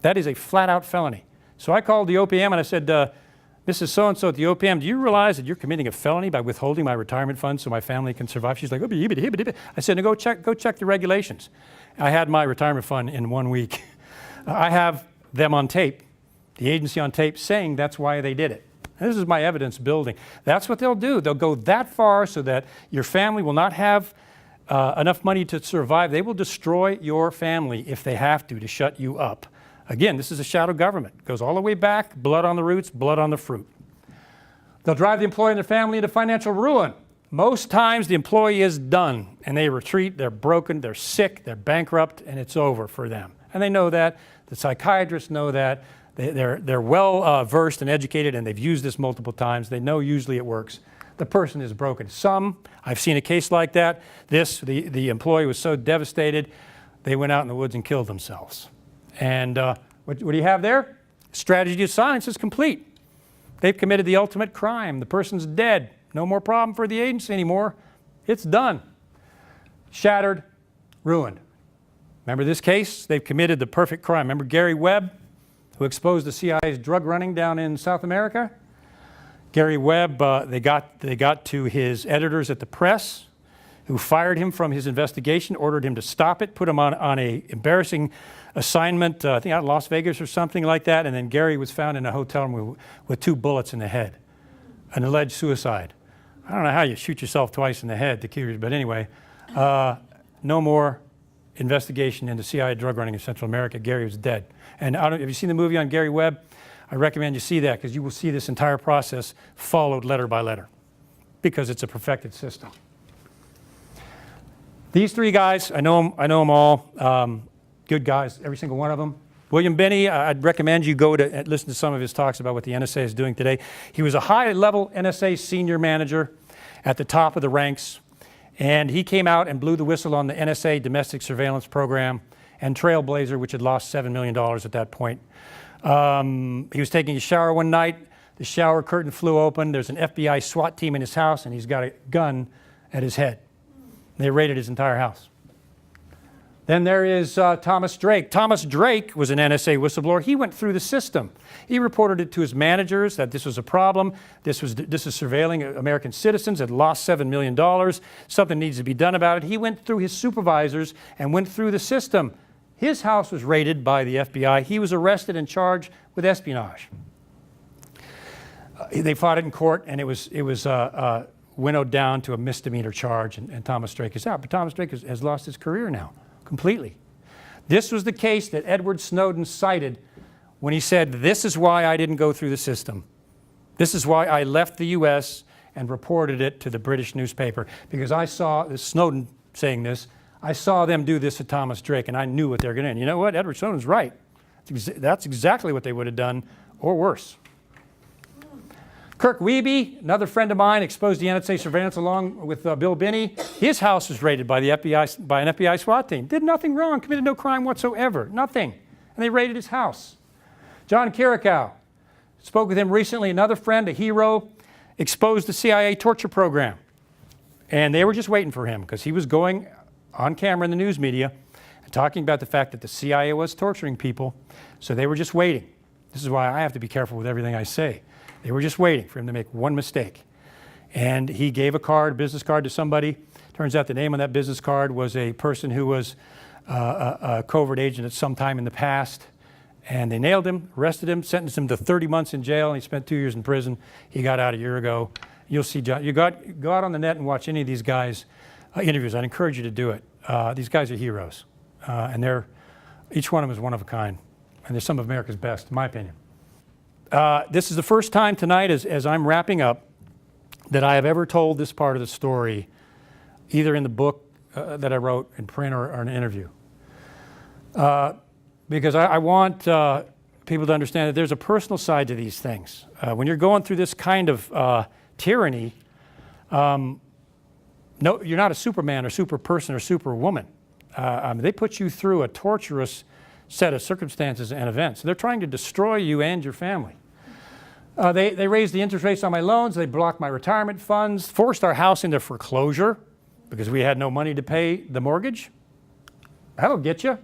That is a flat-out felony. So I called the OPM, and I said, "Mrs. So-and-so at the OPM, do you realize that you're committing a felony by withholding my retirement funds so my family can survive?" She's like, I said, "No, go check the regulations." I had my retirement fund in 1 week. I have them on tape, the agency on tape, saying that's why they did it. And this is my evidence building. That's what they'll do. They'll go that far so that your family will not have enough money to survive. They will destroy your family if they have to shut you up. Again, this is a shadow government. It goes all the way back, blood on the roots, blood on the fruit. They'll drive the employee and their family into financial ruin. Most times the employee is done and they retreat, they're broken, they're sick, they're bankrupt, and it's over for them. And they know that. The psychiatrists know that. They're well versed and educated, and they've used this multiple times. They know usually it works. The person is broken. I've seen a case like that. The employee was so devastated, they went out in the woods and killed themselves. And what do you have there? Strategy of silence is complete. They've committed the ultimate crime. The person's dead. No more problem for the agency anymore. It's done. Shattered, ruined. Remember this case? They've committed the perfect crime. Remember Gary Webb, who exposed the CIA's drug running down in South America? Gary Webb, they got to his editors at the press, who fired him from his investigation, ordered him to stop it, put him on a embarrassing assignment, I think out in Las Vegas or something like that, and then Gary was found in a hotel room with 2 bullets in the head, an alleged suicide. I don't know how you shoot yourself twice in the head to kill yourself, but anyway, no more investigation into CIA drug running in Central America. Gary was dead. And have you seen the movie on Gary Webb? I recommend you see that, because you will see this entire process followed letter by letter, because it's a perfected system. These 3 guys, I know them all. Good guys, every single one of them. William Binney, I'd recommend you go to listen to some of his talks about what the NSA is doing today. He was a high-level NSA senior manager at the top of the ranks, and he came out and blew the whistle on the NSA domestic surveillance program and Trailblazer, which had lost $7 million at that point. He was taking a shower one night. The shower curtain flew open. There's an FBI SWAT team in his house, and he's got a gun at his head. They raided his entire house. Then there is Thomas Drake. Thomas Drake was an NSA whistleblower. He went through the system. He reported it to his managers that this was a problem. This is surveilling American citizens, had lost $7 million. Something needs to be done about it. He went through his supervisors and went through the system. His house was raided by the FBI. He was arrested and charged with espionage. They fought it in court, and it was winnowed down to a misdemeanor charge, and Thomas Drake is out. But Thomas Drake has lost his career now, completely. This was the case that Edward Snowden cited when he said, this is why I didn't go through the system. This is why I left the U.S. and reported it to the British newspaper, because I saw, this Snowden saying this, I saw them do this to Thomas Drake, and I knew what they were going to do. And you know what? Edward Snowden's right. That's exactly what they would have done, or worse. Kirk Wiebe, another friend of mine, exposed to NSA surveillance along with Bill Binney. His house was raided by the FBI, by an FBI SWAT team. Did nothing wrong, committed no crime whatsoever, nothing. And they raided his house. John Kirikow, spoke with him recently, another friend, a hero, exposed the CIA torture program. And they were just waiting for him because he was going on camera in the news media and talking about the fact that the CIA was torturing people. So they were just waiting. This is why I have to be careful with everything I say. They were just waiting for him to make one mistake. And he gave a card, a business card to somebody. Turns out the name on that business card was a person who was a covert agent at some time in the past. And they nailed him, arrested him, sentenced him to 30 months in jail, and he spent 2 years in prison. He got out a year ago. You'll see, John, go out on the net and watch any of these guys' interviews. I'd encourage you to do it. These guys are heroes. And each one of them is one of a kind. And they're some of America's best, in my opinion. This is the first time tonight, as I'm wrapping up, that I have ever told this part of the story, either in the book that I wrote in print or in an interview. Because I want people to understand that there's a personal side to these things. When you're going through this kind of tyranny, no, you're not a Superman or super person or superwoman. They put you through a torturous set of circumstances and events. They're trying to destroy you and your family. They raised the interest rates on my loans. They blocked my retirement funds, forced our house into foreclosure because we had no money to pay the mortgage. That'll get you.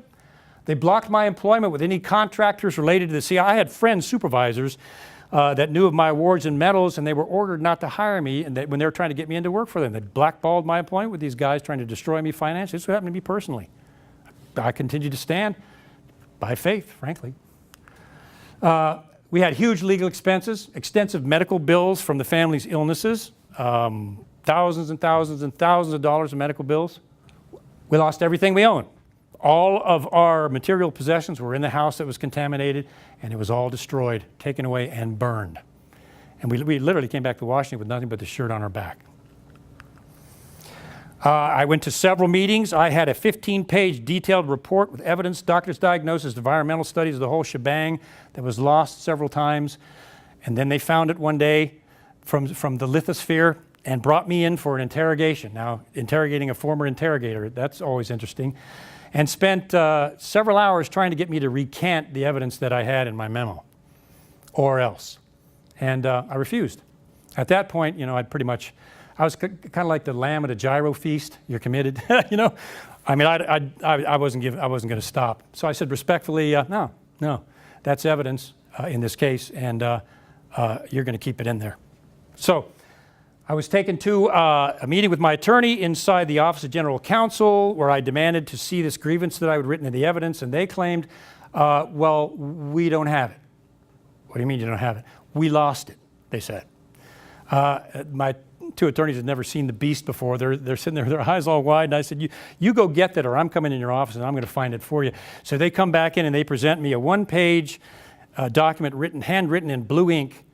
They blocked my employment with any contractors related to the CIA. I had friends, supervisors, that knew of my awards and medals, and they were ordered not to hire me and when they were trying to get me into work for them. They blackballed my employment with these guys trying to destroy me financially. This is what happened to me personally. I continued to stand by faith, frankly. We had huge legal expenses, extensive medical bills from the family's illnesses, thousands and thousands and thousands of dollars in medical bills. We lost everything we owned. All of our material possessions were in the house that was contaminated, and it was all destroyed, taken away, and burned. And we literally came back to Washington with nothing but the shirt on our back. I went to several meetings. I had a 15-page detailed report with evidence, doctor's diagnosis, environmental studies, the whole shebang that was lost several times. And then they found it one day from the lithosphere and brought me in for an interrogation. Now, interrogating a former interrogator, that's always interesting. And spent several hours trying to get me to recant the evidence that I had in my memo, or else. And I refused. At that point, you know, I was kind of like the lamb at a gyro feast. You're committed, you know. I mean, I wasn't going to stop. So I said respectfully, no, that's evidence in this case, and you're going to keep it in there. So I was taken to a meeting with my attorney inside the Office of General Counsel, where I demanded to see this grievance that I had written in the evidence, and they claimed, well, we don't have it. What do you mean you don't have it? We lost it, they said. My two attorneys had never seen the beast before. They're sitting there, their eyes all wide, and I said, you go get that, or I'm coming in your office and I'm going to find it for you. So they come back in and they present me a one-page document handwritten in blue ink,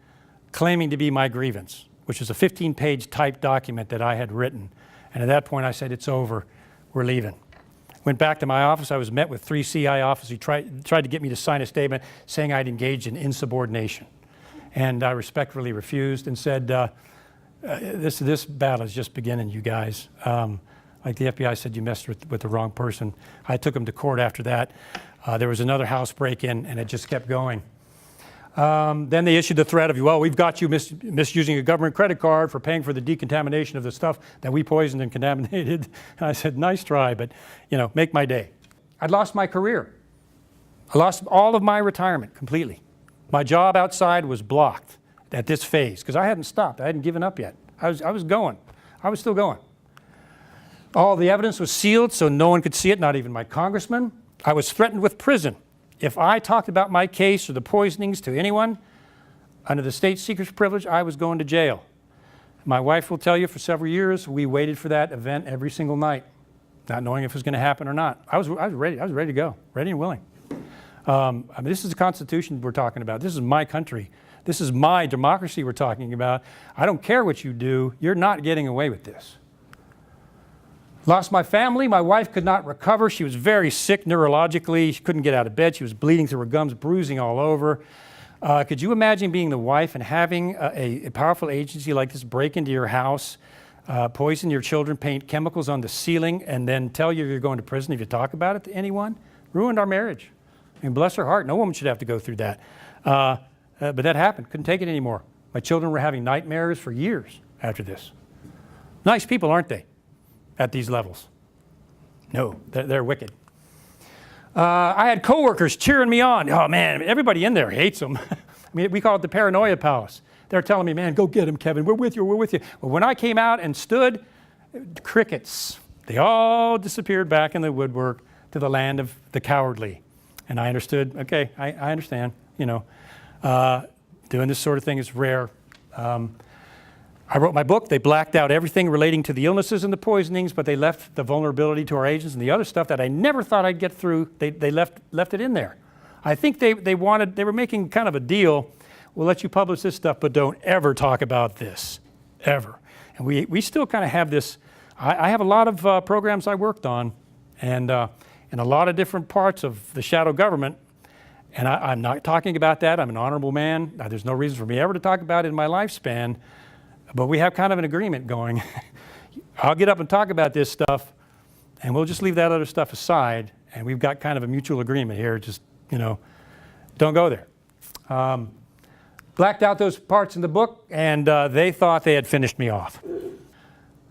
claiming to be my grievance, which is a 15-page typed document that I had written. And at that point I said, it's over, we're leaving. Went back to my office. I was met with 3 CI officers who tried to get me to sign a statement saying I'd engaged in insubordination. And I respectfully refused and said, this battle is just beginning, you guys. Like the FBI said, you messed with the wrong person. I took them to court after that. There was another house break-in, and it just kept going. Then they issued the threat of, well, we've got you misusing a government credit card for paying for the decontamination of the stuff that we poisoned and contaminated. And I said, nice try, but, you know, make my day. I'd lost my career. I lost all of my retirement completely. My job outside was blocked at this phase because I hadn't stopped. I hadn't given up yet. I was going. I was still going. All the evidence was sealed so no one could see it, not even my congressman. I was threatened with prison if I talked about my case or the poisonings to anyone under the state secret's privilege. I was going to jail. My wife will tell you for several years we waited for that event every single night, not knowing if it was going to happen or not. I was ready to go, ready and willing. I mean, this is the Constitution we're talking about. This is my country. This is my democracy we're talking about. I don't care what you do. You're not getting away with this. Lost my family. My wife could not recover. She was very sick neurologically. She couldn't get out of bed. She was bleeding through her gums, bruising all over. Could you imagine being the wife and having a powerful agency like this break into your house, poison your children, paint chemicals on the ceiling, and then tell you you're going to prison if you talk about it to anyone? Ruined our marriage. I mean, bless her heart. No woman should have to go through that. But that happened. Couldn't take it anymore. My children were having nightmares for years after this. Nice people, aren't they? At these levels. No, they're wicked. I had coworkers cheering me on. Oh man, everybody in there hates them. I mean, we call it the paranoia palace. They're telling me, man, go get him, Kevin. We're with you, we're with you. Well, when I came out and stood, crickets. They all disappeared back in the woodwork to the land of the cowardly. And I understood, okay, I understand, you know, doing this sort of thing is rare. I wrote my book. They blacked out everything relating to the illnesses and the poisonings, but they left the vulnerability to our agents and the other stuff that I never thought I'd get through. They left it in there. I think they were making kind of a deal. We'll let you publish this stuff, but don't ever talk about this, ever. And we still kind of have this. I have a lot of programs I worked on, and in a lot of different parts of the shadow government. And I'm not talking about that. I'm an honorable man. There's no reason for me ever to talk about it in my lifespan. But we have kind of an agreement going. I'll get up and talk about this stuff, and we'll just leave that other stuff aside. And we've got kind of a mutual agreement here. Just, you know, don't go there. Blacked out those parts in the book, and they thought they had finished me off.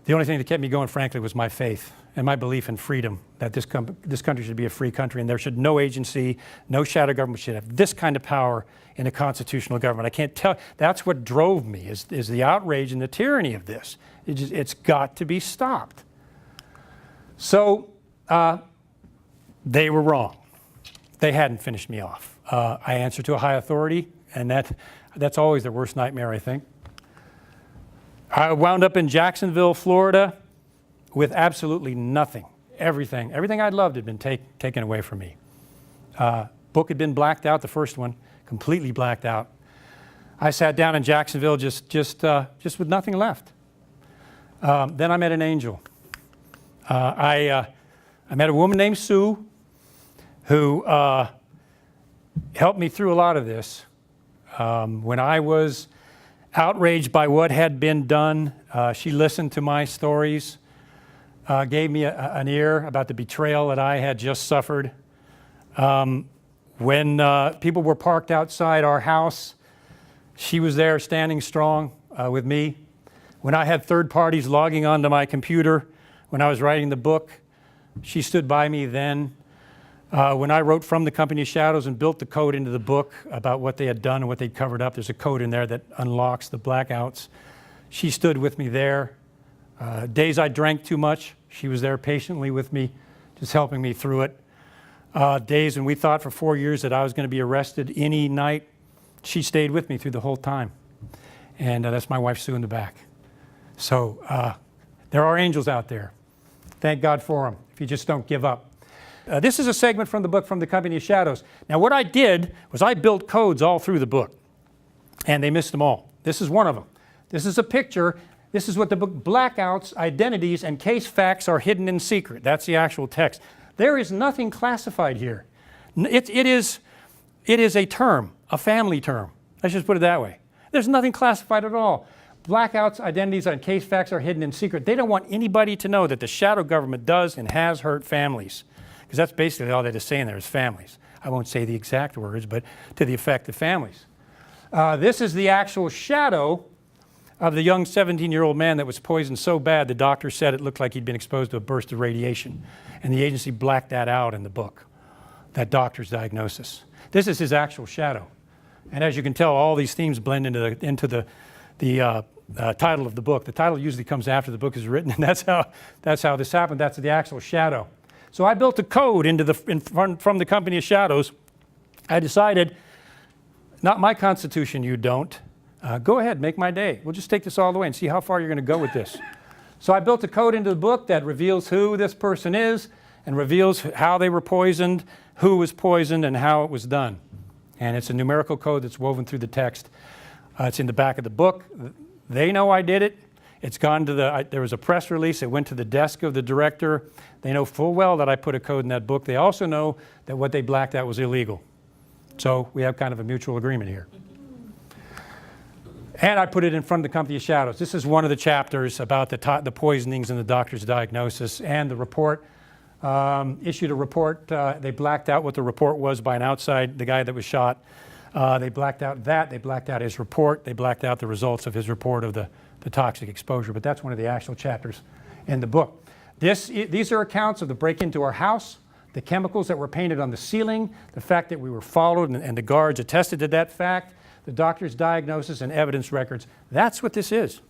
The only thing that kept me going, frankly, was my faith and my belief in freedom, that this country should be a free country, and there should no agency, no shadow government should have this kind of power in a constitutional government. I can't tell. That's what drove me, is the outrage and the tyranny of this. It's got to be stopped. So they were wrong. They hadn't finished me off. I answer to a high authority, and that's always their worst nightmare, I think. I wound up in Jacksonville, Florida, with absolutely nothing. Everything I'd loved had been taken away from me. Book had been blacked out, the first one, completely blacked out. I sat down in Jacksonville just with nothing left. Then I met an angel. I met a woman named Sue who helped me through a lot of this. When I was outraged by what had been done, she listened to my stories. Gave me an ear about the betrayal that I had just suffered. When people were parked outside our house, she was there standing strong with me. When I had third parties logging onto my computer, when I was writing the book, she stood by me then. When I wrote From the Company of Shadows and built the code into the book about what they had done and what they'd covered up, there's a code in there that unlocks the blackouts. She stood with me there. Days I drank too much, she was there patiently with me, just helping me through it. Days when we thought for 4 years that I was going to be arrested any night, she stayed with me through the whole time. And that's my wife, Sue, in the back. So there are angels out there. Thank God for them, if you just don't give up. This is a segment from the book, From the Company of Shadows. Now, what I did was I built codes all through the book, and they missed them all. This is one of them. This is a picture. This is what the book, blackouts, identities, and case facts are hidden in secret. That's the actual text. There is nothing classified here. It is a term, a family term. Let's just put it that way. There's nothing classified at all. Blackouts, identities, and case facts are hidden in secret. They don't want anybody to know that the shadow government does and has hurt families, because that's basically all they're just saying there is families. I won't say the exact words, but to the effect of families. This is the actual shadow of the young 17-year-old man that was poisoned so bad the doctor said it looked like he'd been exposed to a burst of radiation. And the agency blacked that out in the book, that doctor's diagnosis. This is his actual shadow. And as you can tell, all these themes blend into the title of the book. The title usually comes after the book is written, and that's how this happened. That's the actual shadow. So I built a code from the company of shadows. I decided, not my Constitution, you don't. Go ahead, make my day. We'll just take this all the way and see how far you're going to go with this. So I built a code into the book that reveals who this person is and reveals how they were poisoned, who was poisoned, and how it was done. And it's a numerical code that's woven through the text. It's in the back of the book. They know I did it. It's gone to there was a press release. It went to the desk of the director. They know full well that I put a code in that book. They also know that what they blacked out was illegal. So we have kind of a mutual agreement here. And I put it in front of the company of shadows. This is one of the chapters about the poisonings and the doctor's diagnosis. And the report, issued a report. They blacked out what the report was by the guy that was shot. They blacked out that. They blacked out his report. They blacked out the results of his report of the toxic exposure. But that's one of the actual chapters in the book. These are accounts of the break into our house, the chemicals that were painted on the ceiling, the fact that we were followed and the guards attested to that fact, the doctor's diagnosis and evidence records. That's what this is.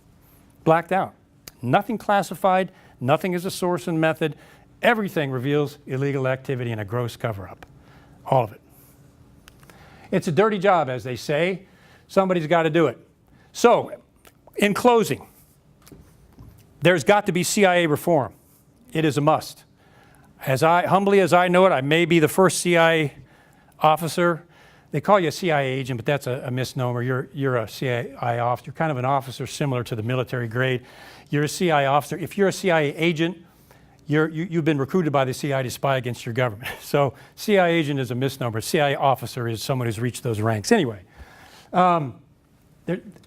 Blacked out. Nothing classified, nothing as a source and method. Everything reveals illegal activity and a gross cover-up. All of it. It's a dirty job, as they say. Somebody's got to do it. So, in closing, there's got to be CIA reform. It is a must. Humbly as I know it, I may be the first CIA officer. They call you a CIA agent, but that's a misnomer. You're a CIA officer. You're kind of an officer similar to the military grade. You're a CIA officer. If you're a CIA agent, you've been recruited by the CIA to spy against your government. So CIA agent is a misnomer. CIA officer is someone who's reached those ranks. Anyway,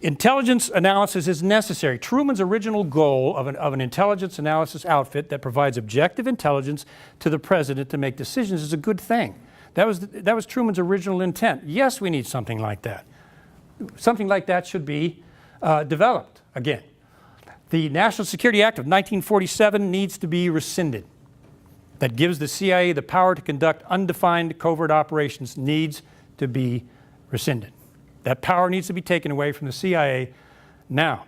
intelligence analysis is necessary. Truman's original goal of an intelligence analysis outfit that provides objective intelligence to the president to make decisions is a good thing. That was Truman's original intent. Yes, we need something like that. Something like that should be developed again. The National Security Act of 1947 needs to be rescinded. That gives the CIA the power to conduct undefined covert operations needs to be rescinded. That power needs to be taken away from the CIA now.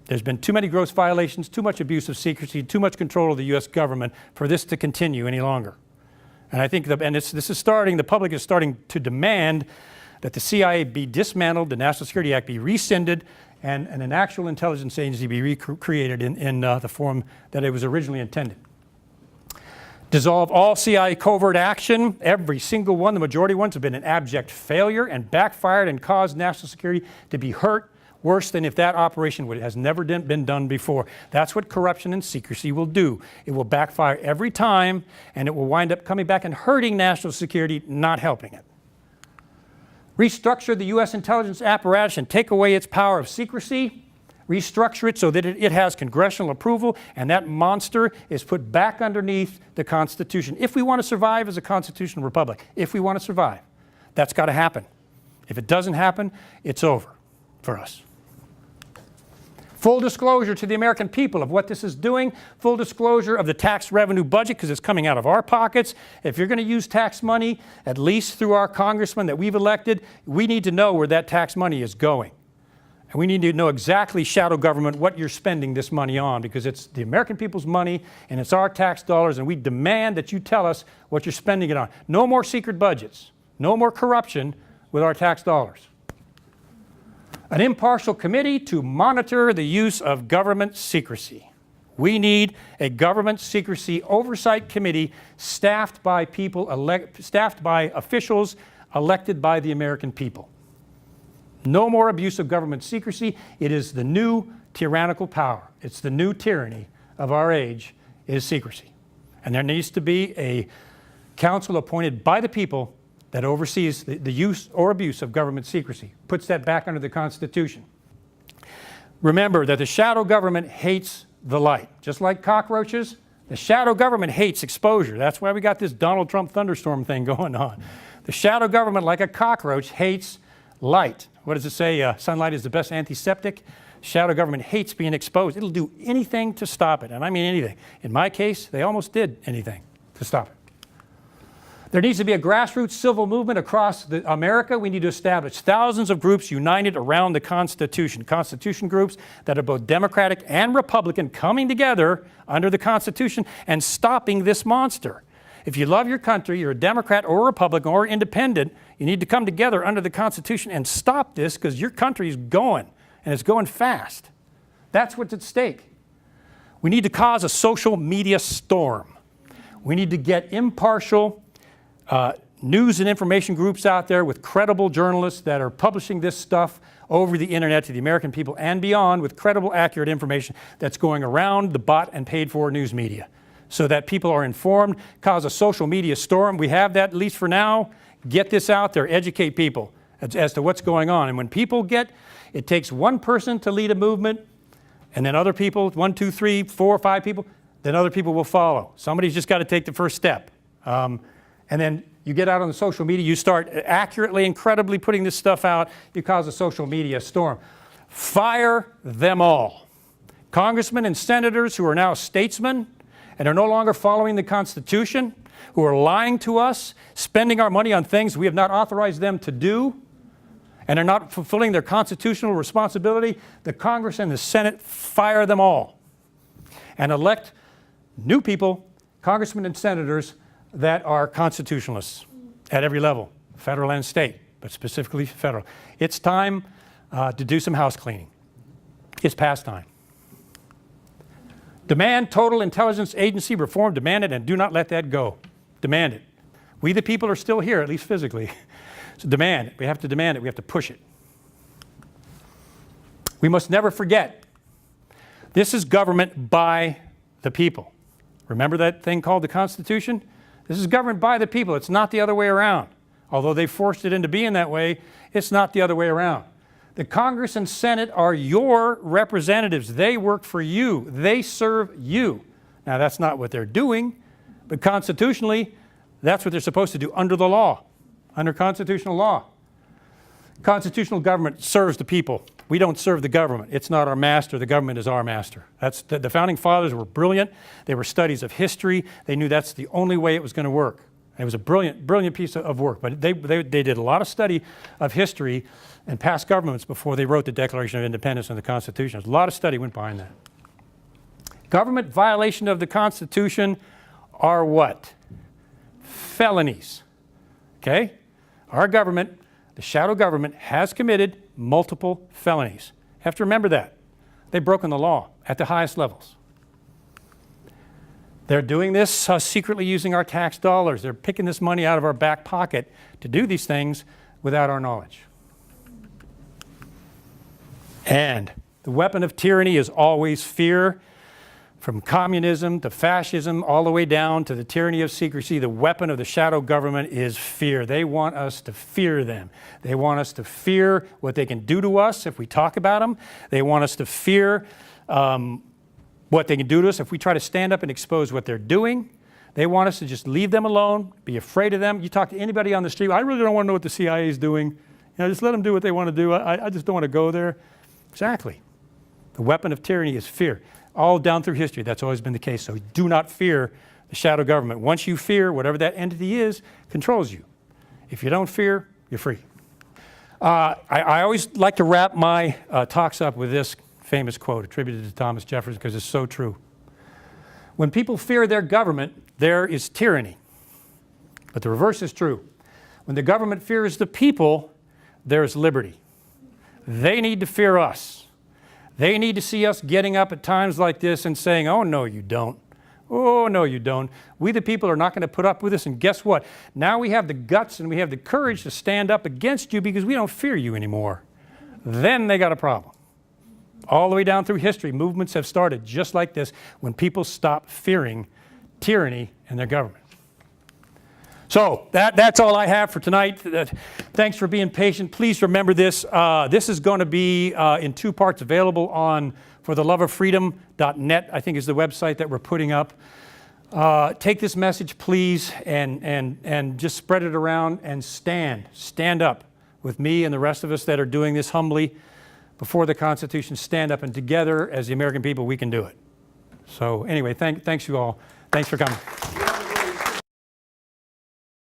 There's been too many gross violations, too much abuse of secrecy, too much control of the U.S. government for this to continue any longer. And I think, the public is starting to demand that the CIA be dismantled, the National Security Act be rescinded, and an actual intelligence agency be recreated in the form that it was originally intended. Dissolve all CIA covert action. Every single one, the majority ones, have been an abject failure and backfired and caused national security to be hurt worse than if that operation has never been done before. That's what corruption and secrecy will do. It will backfire every time, and it will wind up coming back and hurting national security, not helping it. Restructure the U.S. intelligence apparatus and take away its power of secrecy. Restructure it so that it has congressional approval, and that monster is put back underneath the Constitution. If we want to survive as a constitutional republic, if we want to survive, that's got to happen. If it doesn't happen, it's over for us. Full disclosure to the American people of what this is doing, full disclosure of the tax revenue budget because it's coming out of our pockets. If you're going to use tax money, at least through our congressmen that we've elected, we need to know where that tax money is going. And we need to know exactly, shadow government, what you're spending this money on because it's the American people's money and it's our tax dollars and we demand that you tell us what you're spending it on. No more secret budgets, no more corruption with our tax dollars. An impartial committee to monitor the use of government secrecy. We need a government secrecy oversight committee staffed by officials elected by the American people. No more abuse of government secrecy. It is the new tyrannical power. It's the new tyranny of our age is secrecy. And there needs to be a council appointed by the people that oversees the use or abuse of government secrecy, puts that back under the Constitution. Remember that the shadow government hates the light. Just like cockroaches, the shadow government hates exposure. That's why we got this Donald Trump thunderstorm thing going on. The shadow government, like a cockroach, hates light. What does it say? Sunlight is the best antiseptic. Shadow government hates being exposed. It'll do anything to stop it, and I mean anything. In my case, they almost did anything to stop it. There needs to be a grassroots civil movement across America. We need to establish thousands of groups united around the Constitution. Constitution groups that are both Democratic and Republican coming together under the Constitution and stopping this monster. If you love your country, you're a Democrat or Republican or independent, you need to come together under the Constitution and stop this because your country is going, and it's going fast. That's what's at stake. We need to cause a social media storm. We need to get impartial news and information groups out there with credible journalists that are publishing this stuff over the internet to the American people and beyond with credible, accurate information that's going around the bought and paid for news media so that people are informed, cause a social media storm. We have that, at least for now. Get this out there, educate people as to what's going on. And when people it takes one person to lead a movement, and then other people, 1, 2, 3, 4, 5 people, then other people will follow. Somebody's just got to take the first step. And then you get out on the social media, you start accurately, incredibly putting this stuff out, you cause a social media storm. Fire them all. Congressmen and senators who are now statesmen and are no longer following the Constitution, who are lying to us, spending our money on things we have not authorized them to do, and are not fulfilling their constitutional responsibility, the Congress and the Senate, fire them all. And elect new people, congressmen and senators, that are constitutionalists at every level, federal and state, but specifically federal. It's time to do some house cleaning. It's past time. Demand total intelligence agency reform. Demand it and do not let that go. Demand it. We the people are still here, at least physically. So demand it. We have to demand it. We have to push it. We must never forget, this is government by the people. Remember that thing called the Constitution? This is governed by the people. It's not the other way around. Although they forced it into being that way, it's not the other way around. The Congress and Senate are your representatives. They work for you. They serve you. Now, that's not what they're doing, but constitutionally, that's what they're supposed to do under the law, under constitutional law. Constitutional government serves the people. We don't serve the government. It's not our master. The government is our master. The Founding Fathers were brilliant. They were studies of history. They knew that's the only way it was going to work. It was a brilliant, brilliant piece of work. But they did a lot of study of history and past governments before they wrote the Declaration of Independence and the Constitution. A lot of study went behind that. Government violation of the Constitution are what? Felonies. Okay? Our government, the shadow government, has committed multiple felonies. You have to remember that. They've broken the law at the highest levels. They're doing this secretly using our tax dollars. They're picking this money out of our back pocket to do these things without our knowledge. And the weapon of tyranny is always fear. From communism to fascism, all the way down to the tyranny of secrecy, the weapon of the shadow government is fear. They want us to fear them. They want us to fear what they can do to us if we talk about them. They want us to fear what they can do to us if we try to stand up and expose what they're doing. They want us to just leave them alone, be afraid of them. You talk to anybody on the street, I really don't want to know what the CIA is doing. You know, just let them do what they want to do. I just don't want to go there. Exactly. The weapon of tyranny is fear. All down through history, that's always been the case. So do not fear the shadow government. Once you fear, whatever that entity is, controls you. If you don't fear, you're free. I always like to wrap my talks up with this famous quote attributed to Thomas Jefferson because it's so true. When people fear their government, there is tyranny. But the reverse is true. When the government fears the people, there is liberty. They need to fear us. They need to see us getting up at times like this and saying, oh, no, you don't. Oh, no, you don't. We, the people, are not going to put up with this. And guess what? Now we have the guts and we have the courage to stand up against you because we don't fear you anymore. Then they got a problem. All the way down through history, movements have started just like this when people stop fearing tyranny and their government. So that's all I have for tonight. Thanks for being patient. Please remember this. This is going to be in 2 parts available on fortheloveoffreedom.net, I think is the website that we're putting up. Take this message, please, and just spread it around and stand up with me and the rest of us that are doing this humbly before the Constitution. Stand up, and together as the American people, we can do it. So anyway, thanks you all. Thanks for coming.